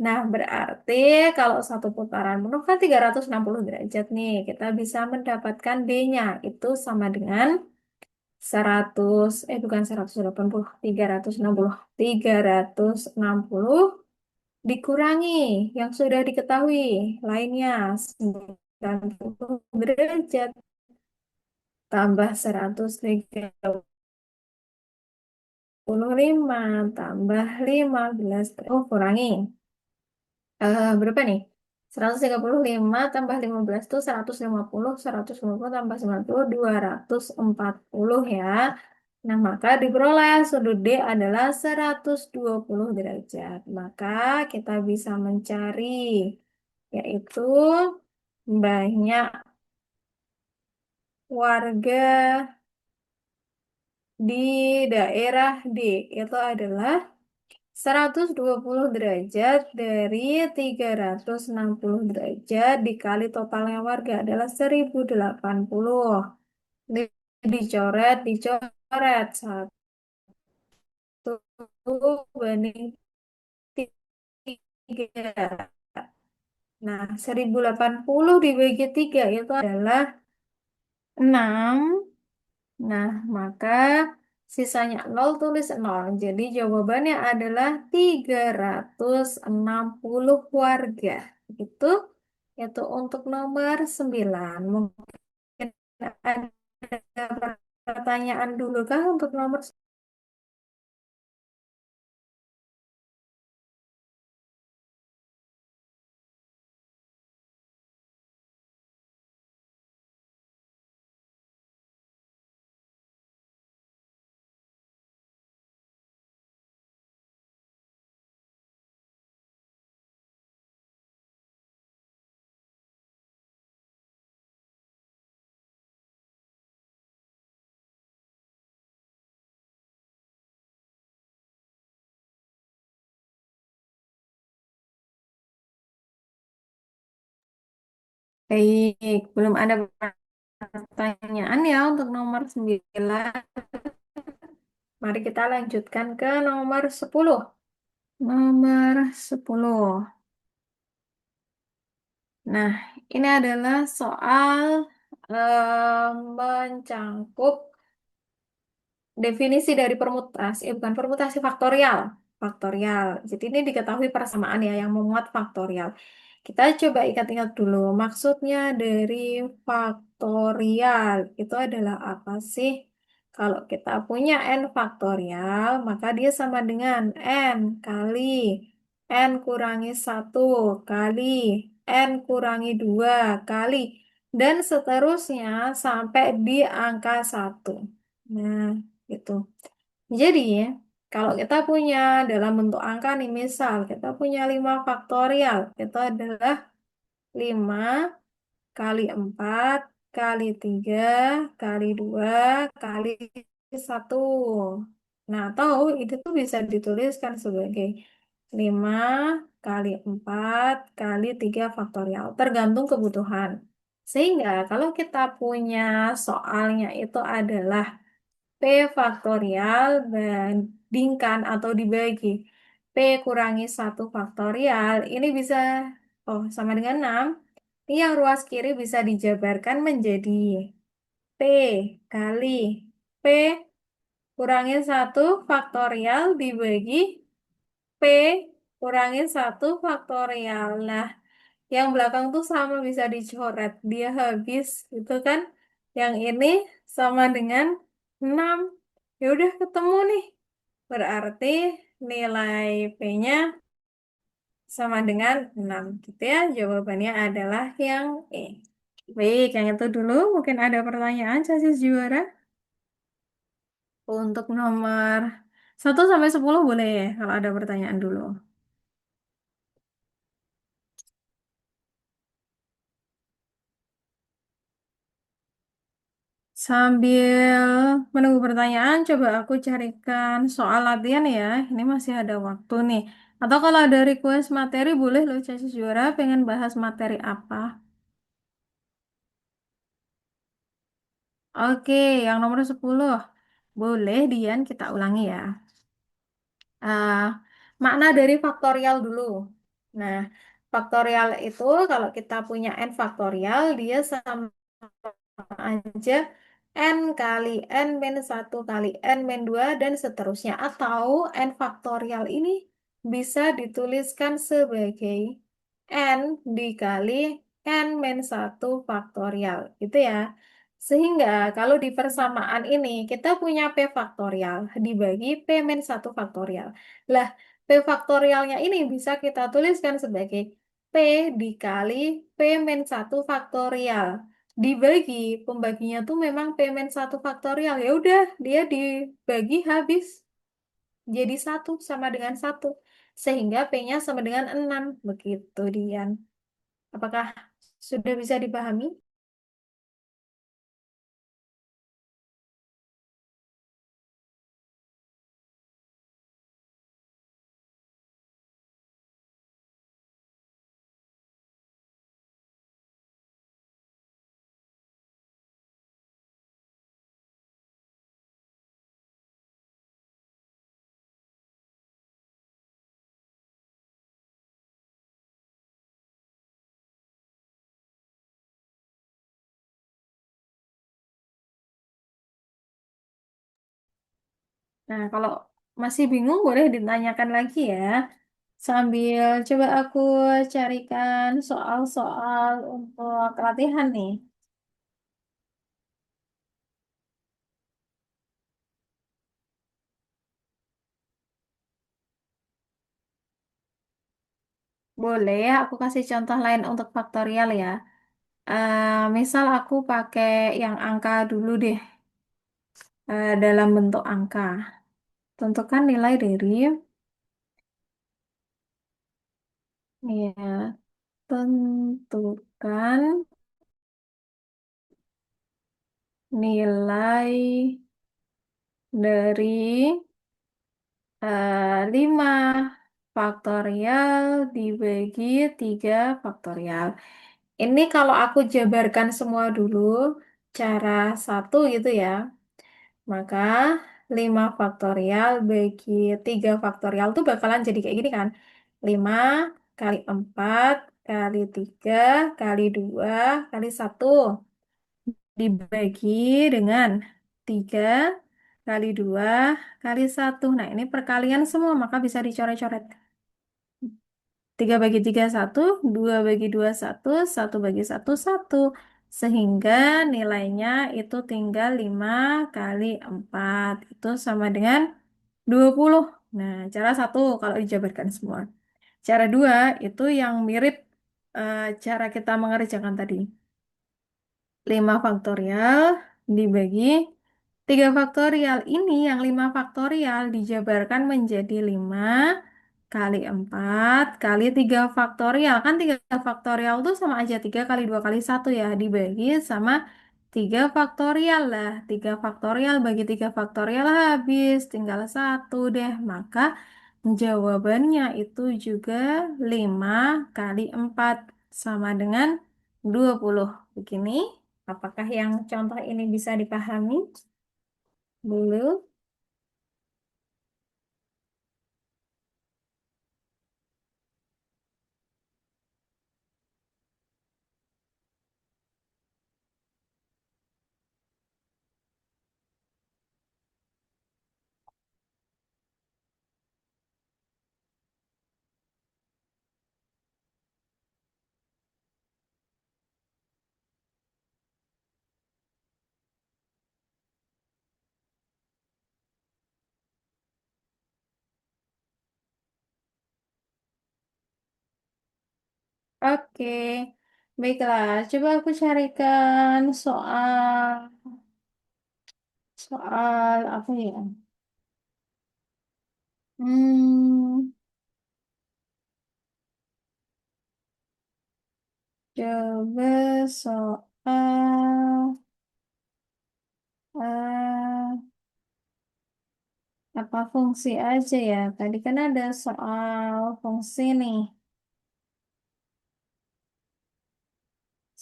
Nah, berarti kalau satu putaran penuh kan 360 derajat nih. Kita bisa mendapatkan D-nya. Itu sama dengan 100, bukan 180, 360. 360 dikurangi yang sudah diketahui lainnya 90 derajat tambah 135 tambah 15. Oh, kurangi. Berapa nih? 135 tambah 15 itu 150 tambah 90 240 ya. Nah, maka diperoleh sudut D adalah 120 derajat. Maka kita bisa mencari, yaitu banyak warga di daerah D. Itu adalah 120 derajat dari 360 derajat dikali totalnya warga adalah 1080. Ini dicoret. 1 banding 3. Nah, 1080 dibagi 3 itu adalah 6. Nah, maka sisanya nol, tulis nol. Jadi jawabannya adalah 360 warga. Itu itu untuk nomor 9. Mungkin ada pertanyaan dulu kah untuk nomor baik, belum ada pertanyaan ya untuk nomor 9. Mari kita lanjutkan ke nomor 10. Nomor 10. Nah, ini adalah soal mencangkup definisi dari permutasi, bukan permutasi, faktorial. Faktorial. Jadi ini diketahui persamaan ya yang memuat faktorial. Kita coba ingat-ingat dulu. Maksudnya dari faktorial itu adalah apa sih? Kalau kita punya n faktorial, maka dia sama dengan n kali n kurangi 1 kali n kurangi 2 kali dan seterusnya sampai di angka 1. Nah, gitu. Jadi, kalau kita punya dalam bentuk angka nih, misal kita punya 5 faktorial, itu adalah 5 kali 4 kali 3 kali 2 kali 1. Nah, atau itu tuh bisa dituliskan sebagai 5 kali 4 kali 3 faktorial, tergantung kebutuhan. Sehingga kalau kita punya soalnya itu adalah P faktorial bandingkan atau dibagi P kurangi 1 faktorial, ini bisa, oh sama dengan 6. Ini yang ruas kiri bisa dijabarkan menjadi P kali P kurangi 1 faktorial dibagi P kurangi 1 faktorial. Nah, yang belakang tuh sama bisa dicoret. Dia habis, gitu kan? Yang ini sama dengan 6. Ya udah ketemu nih. Berarti nilai P-nya sama dengan 6. Gitu ya. Jawabannya adalah yang E. Baik, yang itu dulu. Mungkin ada pertanyaan, Casis juara. Untuk nomor 1 sampai 10 boleh ya, kalau ada pertanyaan dulu. Sambil menunggu pertanyaan, coba aku carikan soal latihan ya. Ini masih ada waktu nih. Atau kalau ada request materi, boleh loh Casis juara pengen bahas materi apa. Oke, yang nomor 10. Boleh, Dian, kita ulangi ya. Ah, makna dari faktorial dulu. Nah, faktorial itu kalau kita punya n faktorial, dia sama aja n kali n min 1 kali n min 2 dan seterusnya. Atau n faktorial ini bisa dituliskan sebagai n dikali n min 1 faktorial. Gitu ya. Sehingga kalau di persamaan ini kita punya P faktorial dibagi P min 1 faktorial. Lah, P faktorialnya ini bisa kita tuliskan sebagai P dikali P min 1 faktorial. dibagi, pembaginya tuh memang payment satu faktorial. Ya udah, dia dibagi habis jadi satu sama dengan satu. Sehingga P-nya sama dengan 6. Begitu, Dian. Apakah sudah bisa dipahami? Nah, kalau masih bingung boleh ditanyakan lagi ya. Sambil coba aku carikan soal-soal untuk latihan nih. Boleh, aku kasih contoh lain untuk faktorial ya. Misal aku pakai yang angka dulu deh, dalam bentuk angka. Tentukan nilai dari, ya, tentukan nilai dari 5 faktorial dibagi 3 faktorial. Ini kalau aku jabarkan semua dulu, cara satu gitu ya, maka 5 faktorial bagi 3 faktorial tuh bakalan jadi kayak gini kan. 5 kali 4 kali 3 kali 2 kali satu dibagi dengan 3 kali 2 kali satu. Nah, ini perkalian semua, maka bisa dicoret-coret. 3 bagi 3 satu, 2 bagi 2 satu, satu bagi satu satu. Sehingga nilainya itu tinggal 5 kali 4. Itu sama dengan 20. Nah, cara satu kalau dijabarkan semua. Cara dua itu yang mirip cara kita mengerjakan tadi. 5 faktorial dibagi 3 faktorial. Ini yang 5 faktorial dijabarkan menjadi 5 kali 4 kali 3 faktorial. Kan 3 faktorial itu sama aja 3 kali 2 kali satu ya. Dibagi sama 3 faktorial lah. 3 faktorial bagi 3 faktorial habis. Tinggal satu deh. Maka jawabannya itu juga 5 kali 4 sama dengan 20. Begini. Apakah yang contoh ini bisa dipahami dulu? Oke, baiklah. Coba aku carikan soal apa ya? Hmm, coba soal eh, apa fungsi aja ya? Tadi kan ada soal fungsi nih.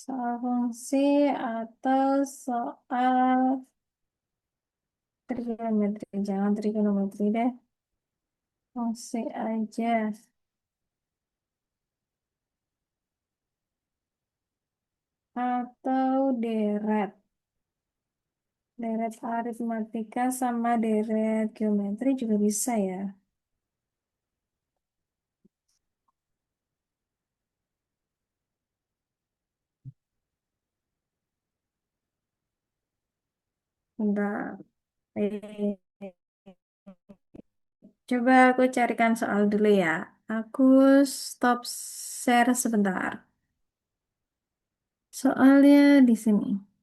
Soal fungsi atau soal trigonometri. Jangan trigonometri deh. Fungsi aja. Atau deret. Deret aritmatika sama deret geometri juga bisa ya. Bentar. Eh, Coba aku carikan soal dulu ya. Aku stop share sebentar. Soalnya di sini.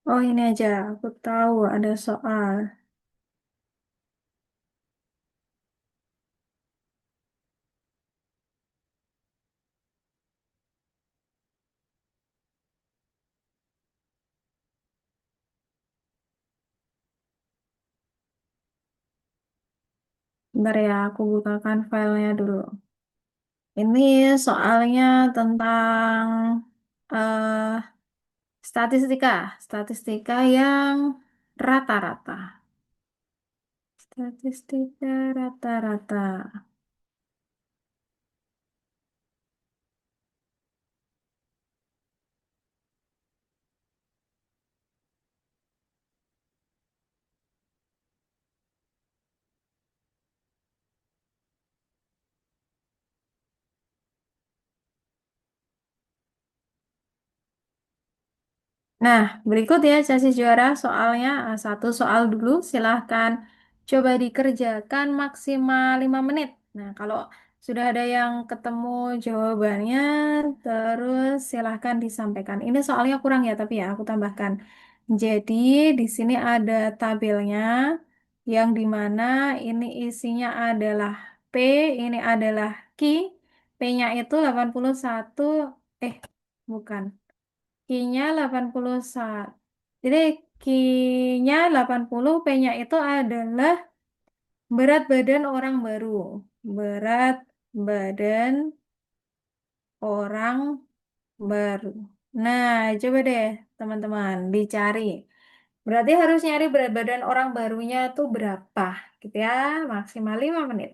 Oh ini aja, aku tahu ada soal. Bentar ya, aku bukakan filenya dulu. Ini soalnya tentang eh statistika, statistika yang rata-rata. Statistika rata-rata. Nah, berikut ya sesi juara soalnya. Satu soal dulu, silahkan coba dikerjakan maksimal 5 menit. Nah, kalau sudah ada yang ketemu jawabannya, terus silahkan disampaikan. Ini soalnya kurang ya, tapi ya aku tambahkan. Jadi, di sini ada tabelnya yang dimana ini isinya adalah P, ini adalah Q, P-nya itu 81, eh, bukan. Q-nya 81. Jadi Q-nya 80, P-nya itu adalah berat badan orang baru. Berat badan orang baru. Nah, coba deh teman-teman dicari. Berarti harus nyari berat badan orang barunya tuh berapa, gitu ya. Maksimal 5 menit.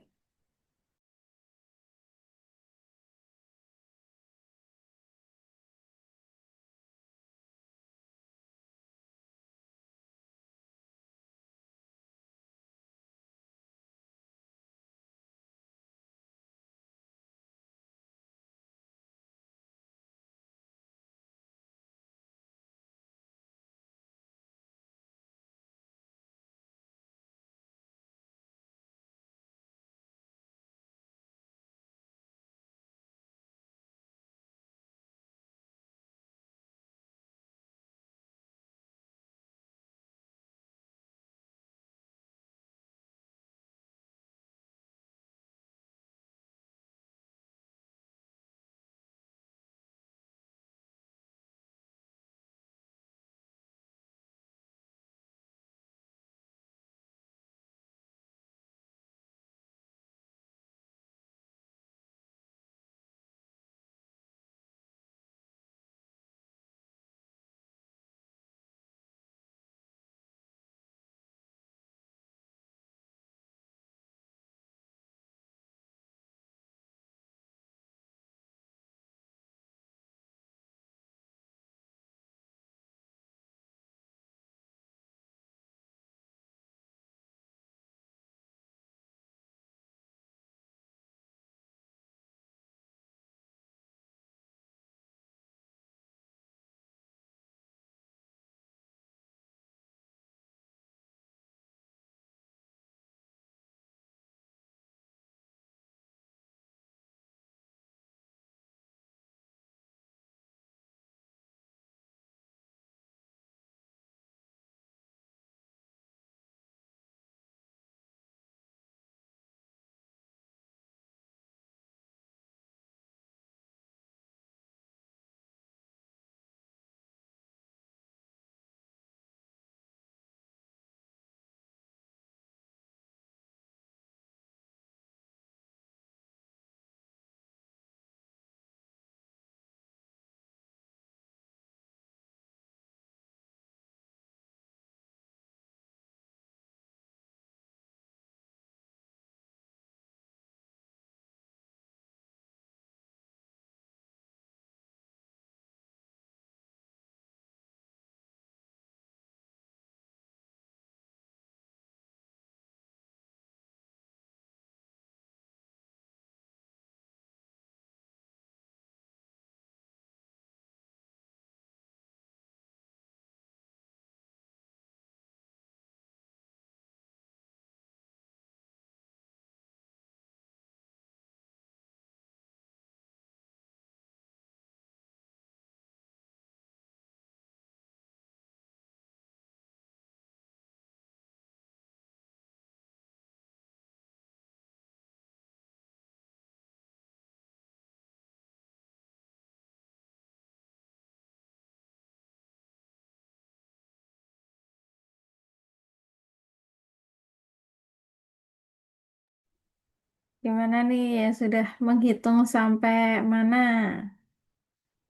Gimana nih ya sudah menghitung sampai mana?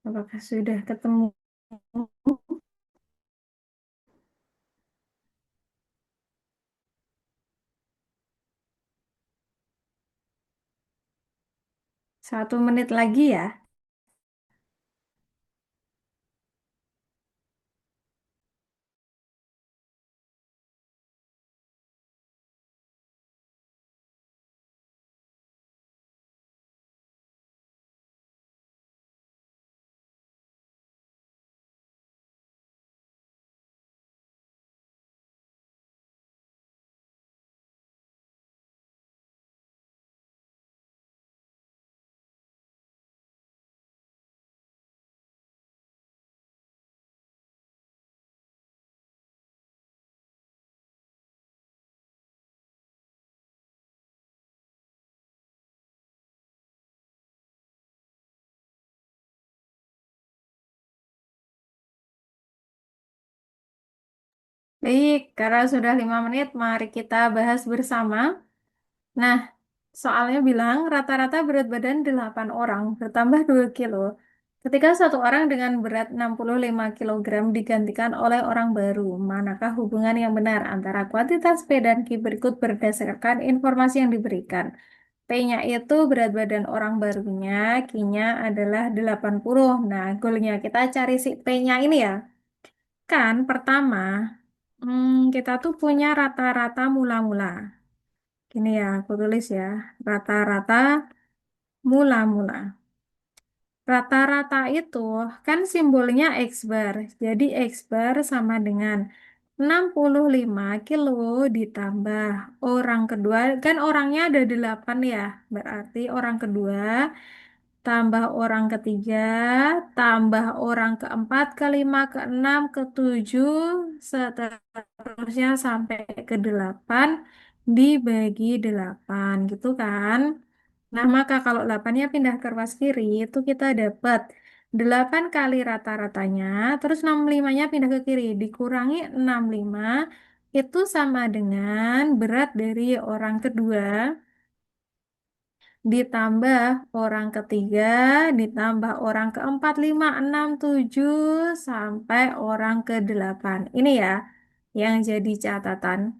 Apakah sudah ketemu 1 menit lagi ya? Baik, karena sudah 5 menit, mari kita bahas bersama. Nah, soalnya bilang rata-rata berat badan 8 orang bertambah 2 kilo. Ketika satu orang dengan berat 65 kilogram digantikan oleh orang baru, manakah hubungan yang benar antara kuantitas P dan Q berikut berdasarkan informasi yang diberikan? P-nya itu berat badan orang barunya, Q-nya adalah 80. Nah, goalnya kita cari si P-nya ini ya. Kan pertama, kita tuh punya rata-rata mula-mula. Gini ya, aku tulis ya. Rata-rata mula-mula. Rata-rata itu kan simbolnya X bar. Jadi X bar sama dengan 65 kilo ditambah orang kedua. Kan orangnya ada 8 ya. Berarti orang kedua tambah orang ketiga, tambah orang keempat, kelima, keenam, ketujuh, seterusnya sampai ke 8 dibagi 8 gitu kan. Nah, maka kalau 8-nya pindah ke ruas kiri, itu kita dapat 8 kali rata-ratanya, terus 65-nya pindah ke kiri, dikurangi 65, itu sama dengan berat dari orang kedua, ditambah orang ketiga, ditambah orang keempat, lima, enam, tujuh, sampai orang ke 8. Ini ya, yang jadi catatan.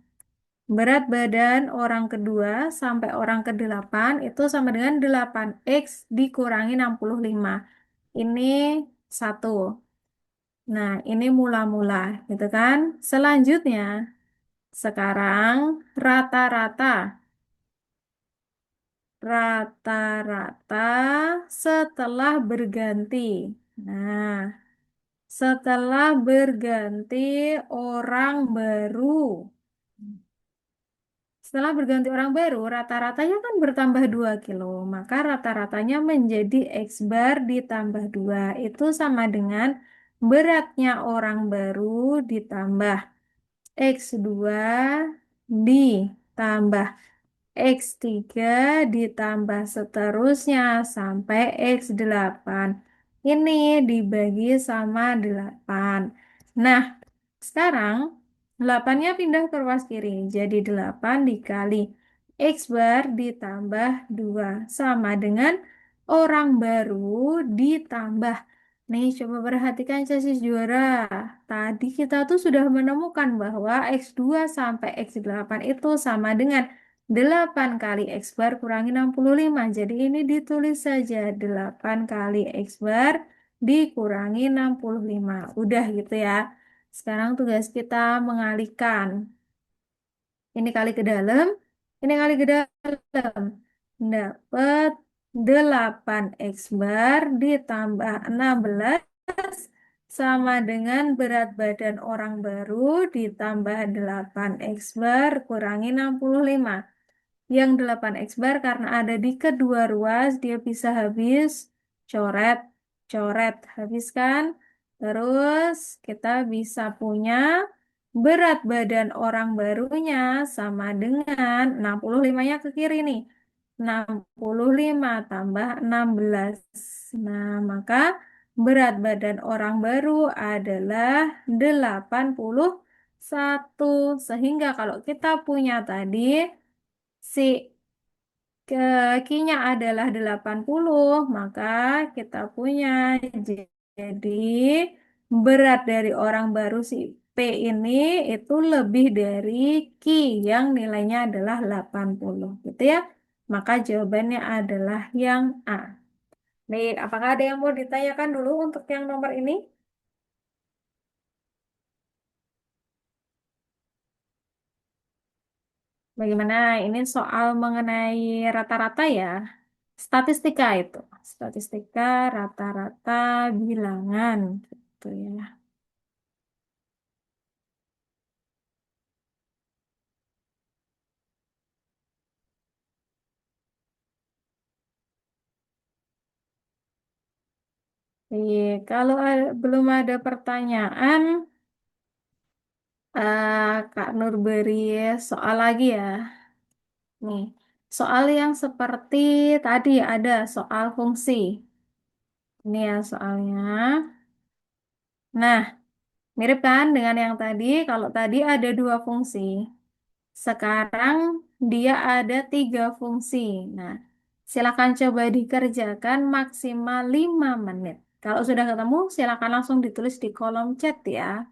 Berat badan orang kedua sampai orang ke 8 itu sama dengan 8x dikurangi 65. Ini satu. Nah, ini mula-mula, gitu kan? Selanjutnya, sekarang rata-rata. Rata-rata setelah berganti. Nah, setelah berganti orang baru. Setelah berganti orang baru, rata-ratanya kan bertambah 2 kilo. Maka rata-ratanya menjadi X bar ditambah 2. Itu sama dengan beratnya orang baru ditambah X2 ditambah X3 ditambah seterusnya sampai X8. Ini dibagi sama 8. Nah, sekarang 8-nya pindah ke ruas kiri. Jadi 8 dikali X bar ditambah 2. Sama dengan orang baru ditambah. Nih, coba perhatikan chassis juara. Tadi kita tuh sudah menemukan bahwa X2 sampai X8 itu sama dengan 8 kali X bar kurangi 65. Jadi ini ditulis saja 8 kali X bar dikurangi 65. Udah gitu ya. Sekarang tugas kita mengalihkan. Ini kali ke dalam, ini kali ke dalam. Dapat 8 X bar ditambah 16 sama dengan berat badan orang baru ditambah 8 X bar kurangi 65. Yang 8 X bar karena ada di kedua ruas, dia bisa habis coret, coret, habis kan? Terus kita bisa punya berat badan orang barunya sama dengan 65-nya ke kiri nih. 65 tambah 16. Nah, maka berat badan orang baru adalah 81. Sehingga kalau kita punya tadi si Q-nya adalah 80, maka kita punya jadi berat dari orang baru si P ini itu lebih dari Q yang nilainya adalah 80, gitu ya. Maka jawabannya adalah yang A. Baik, apakah ada yang mau ditanyakan dulu untuk yang nomor ini? Bagaimana? Ini soal mengenai rata-rata ya. Statistika itu. Statistika rata-rata bilangan gitu ya. Iya, kalau belum ada pertanyaan, Kak Nur beri soal lagi ya. Nih, soal yang seperti tadi ada soal fungsi. Ini ya soalnya. Nah, mirip kan dengan yang tadi? Kalau tadi ada dua fungsi. Sekarang dia ada tiga fungsi. Nah, silakan coba dikerjakan maksimal 5 menit. Kalau sudah ketemu, silakan langsung ditulis di kolom chat ya.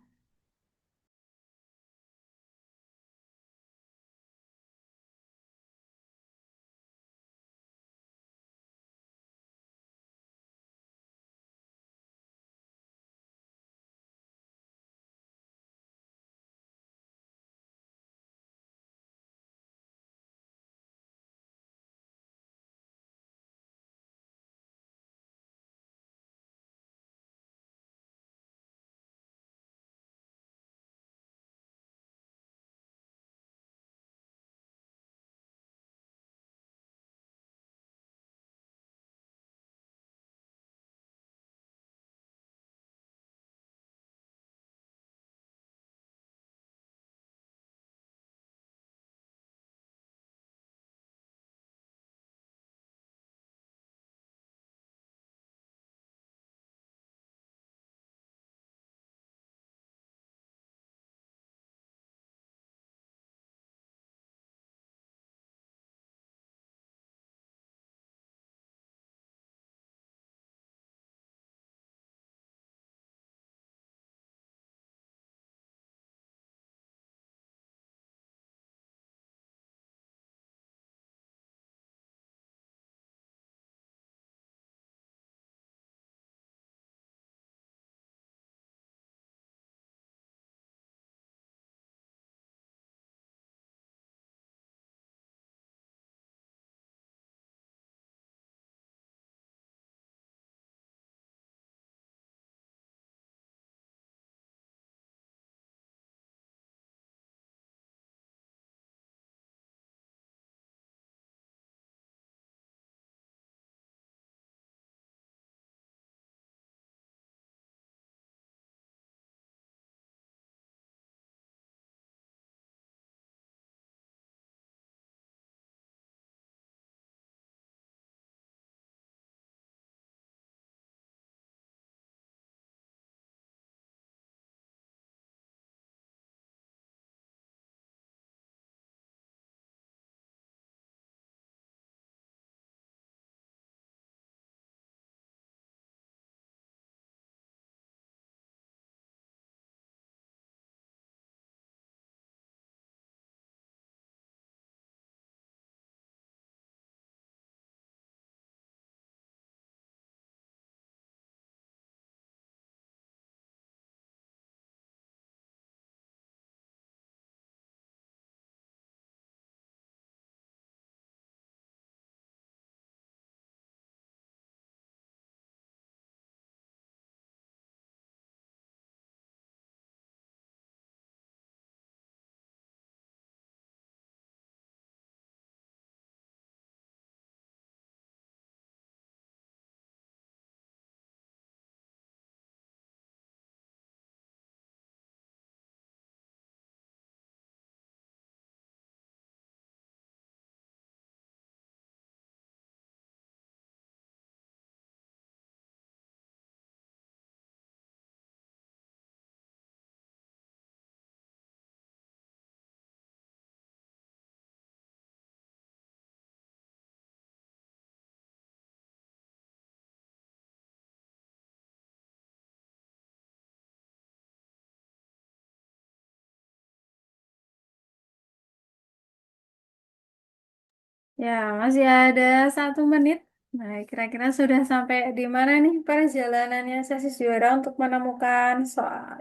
Ya, masih ada 1 menit. Nah, kira-kira sudah sampai di mana nih perjalanannya sesi juara untuk menemukan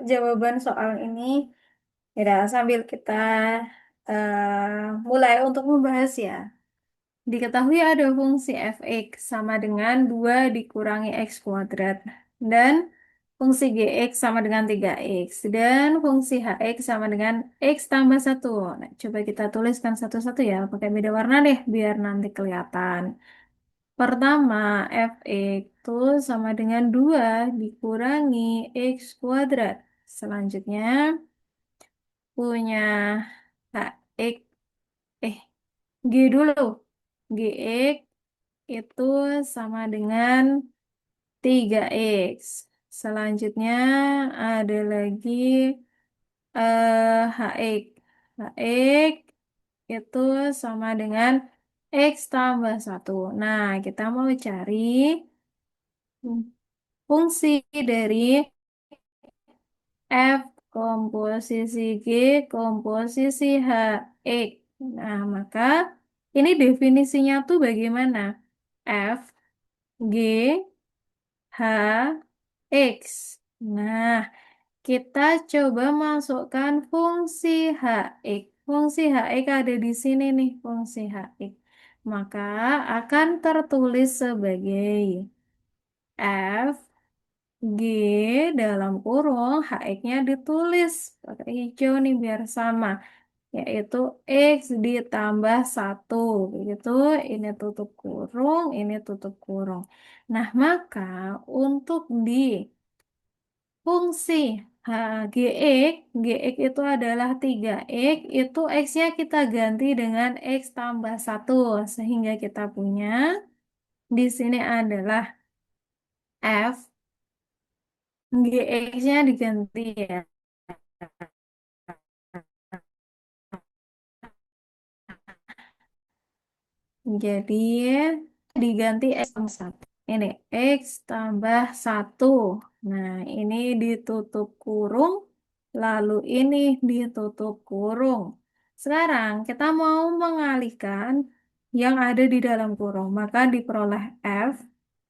jawaban soal ini? Ya, sambil kita mulai untuk membahas ya. Diketahui ada fungsi fx sama dengan 2 dikurangi x kuadrat. Dan fungsi gx sama dengan 3x. Dan fungsi hx sama dengan x tambah 1. Nah, coba kita tuliskan satu-satu ya. Pakai beda warna deh, biar nanti kelihatan. Pertama, fx itu sama dengan 2 dikurangi x kuadrat. Selanjutnya, punya hx, eh, g dulu. Gx itu sama dengan 3x. Selanjutnya ada lagi hx. Hx itu sama dengan x tambah 1. Nah, kita mau cari fungsi dari f komposisi G komposisi hx. Nah, maka ini definisinya tuh bagaimana? F, G, H, X. Nah, kita coba masukkan fungsi HX. Fungsi HX ada di sini nih, fungsi HX. Maka akan tertulis sebagai F, G dalam kurung HX-nya ditulis pakai hijau nih biar sama, yaitu X ditambah 1. Begitu, ini tutup kurung, ini tutup kurung. Nah, maka untuk di fungsi gx itu adalah 3x, itu x-nya kita ganti dengan x tambah 1, sehingga kita punya di sini adalah f, gx-nya diganti ya. Jadi diganti x tambah 1. Ini x tambah 1. Nah, ini ditutup kurung, lalu ini ditutup kurung. Sekarang kita mau mengalihkan yang ada di dalam kurung. Maka diperoleh f.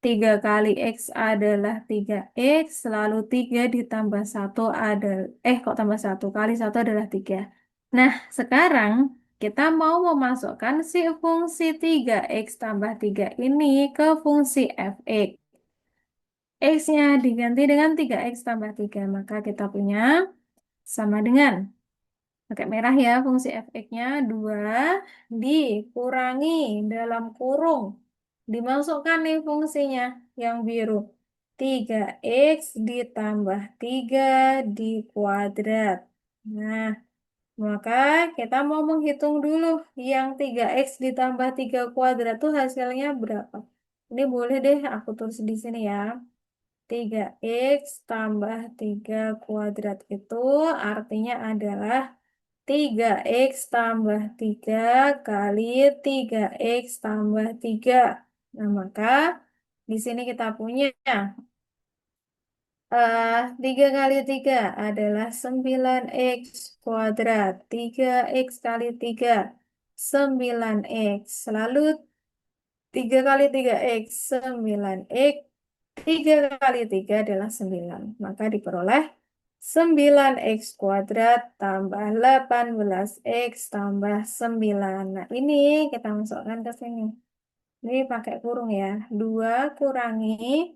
3 kali x adalah 3x, lalu 3 ditambah 1 adalah, kok tambah 1 kali 1 adalah 3. Nah, sekarang kita mau memasukkan si fungsi 3x tambah 3 ini ke fungsi fx. X-nya diganti dengan 3x tambah 3. Maka kita punya sama dengan, pakai merah ya, fungsi fx-nya 2 dikurangi dalam kurung. Dimasukkan nih fungsinya yang biru. 3x ditambah 3 di kuadrat. Nah, maka kita mau menghitung dulu yang 3x ditambah 3 kuadrat tuh hasilnya berapa. Ini boleh deh aku tulis di sini ya. 3x tambah 3 kuadrat itu artinya adalah 3x tambah 3 kali 3x tambah 3. Nah, maka di sini kita punya 3 kali 3 adalah 9x kuadrat. 3x kali 3, 9x. Lalu 3 kali 3x, 9x. 3 kali 3 adalah 9. Maka diperoleh 9x kuadrat tambah 18x tambah 9. Nah, ini kita masukkan ke sini. Ini pakai kurung ya. 2 kurangi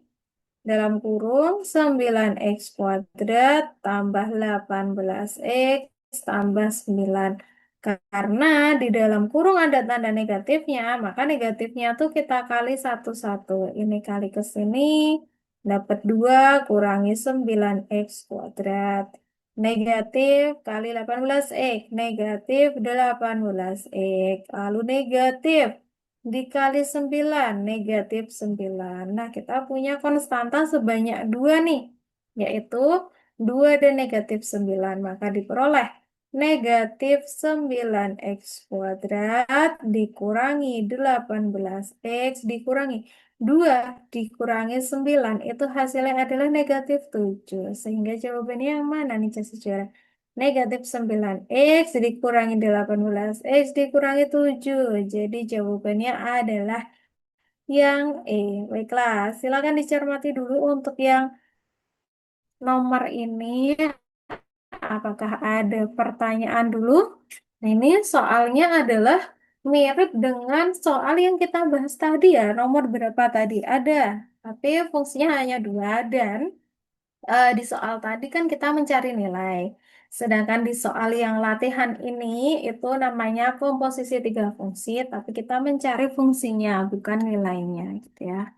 dalam kurung 9x kuadrat tambah 18x tambah 9. Karena di dalam kurung ada tanda negatifnya, maka negatifnya tuh kita kali satu-satu. Ini kali ke sini, dapat 2 kurangi 9x kuadrat. Negatif kali 18x, negatif 18x. Lalu negatif dikali 9, negatif 9. Nah, kita punya konstanta sebanyak 2 nih, yaitu 2 dan negatif 9. Maka diperoleh negatif 9x kuadrat dikurangi 18x dikurangi 2 dikurangi 9. Itu hasilnya adalah negatif 7. Sehingga jawabannya yang mana nih, Cas Sejarah? Negatif 9X dikurangi 18X dikurangi 7. Jadi jawabannya adalah yang E. Baiklah, silakan dicermati dulu untuk yang nomor ini. Apakah ada pertanyaan dulu? Nah, ini soalnya adalah mirip dengan soal yang kita bahas tadi ya. Nomor berapa tadi? Ada, tapi fungsinya hanya dua dan di soal tadi kan kita mencari nilai. Sedangkan di soal yang latihan ini itu namanya komposisi tiga fungsi, tapi kita mencari fungsinya, bukan nilainya, gitu ya.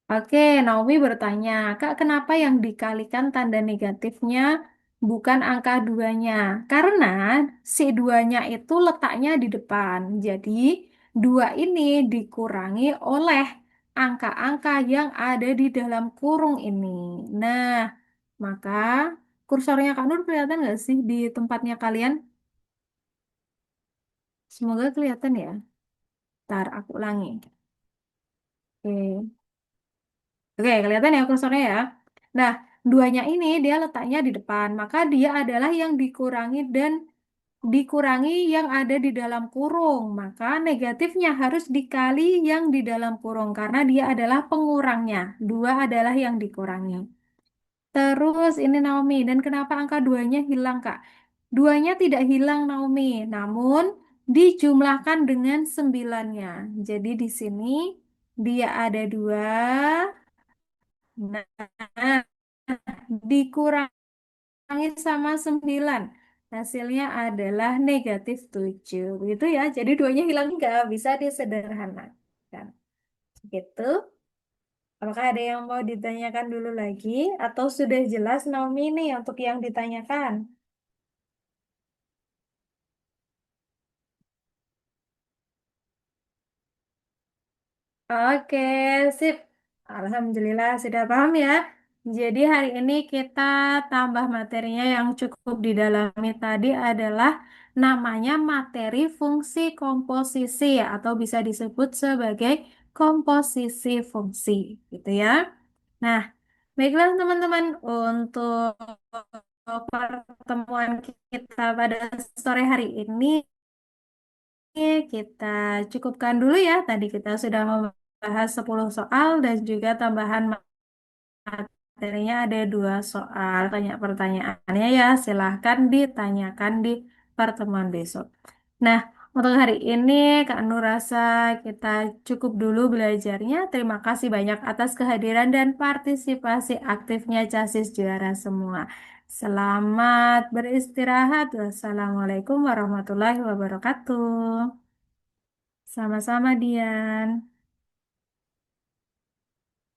Oke, Naomi bertanya, Kak, kenapa yang dikalikan tanda negatifnya bukan angka duanya? Karena si duanya itu letaknya di depan. Jadi, dua ini dikurangi oleh angka-angka yang ada di dalam kurung ini. Nah, maka kursornya Kak Nur kelihatan nggak sih di tempatnya kalian? Semoga kelihatan ya. Ntar aku ulangi. Oke. Oke, kelihatan ya kursornya ya. Nah, duanya ini dia letaknya di depan, maka dia adalah yang dikurangi dan dikurangi yang ada di dalam kurung. Maka negatifnya harus dikali yang di dalam kurung karena dia adalah pengurangnya. Dua adalah yang dikurangi. Terus ini Naomi, dan kenapa angka duanya hilang, Kak? Duanya tidak hilang Naomi, namun dijumlahkan dengan sembilannya. Jadi di sini dia ada dua. Nah, dikurangi sama 9. Hasilnya adalah negatif 7. Begitu ya. Jadi duanya hilang nggak bisa disederhanakan. Gitu. Apakah ada yang mau ditanyakan dulu lagi? Atau sudah jelas Naomi nih untuk yang ditanyakan? Oke, sip. Alhamdulillah sudah paham ya. Jadi hari ini kita tambah materinya yang cukup didalami tadi adalah namanya materi fungsi komposisi atau bisa disebut sebagai komposisi fungsi, gitu ya. Nah, baiklah teman-teman untuk pertemuan kita pada sore hari ini kita cukupkan dulu ya. Tadi kita sudah membahas 10 soal dan juga tambahan materinya ada dua soal. Banyak pertanyaannya ya, silahkan ditanyakan di pertemuan besok. Nah, untuk hari ini Kak Nur rasa kita cukup dulu belajarnya. Terima kasih banyak atas kehadiran dan partisipasi aktifnya Casis juara semua. Selamat beristirahat. Wassalamualaikum warahmatullahi wabarakatuh. Sama-sama, Dian.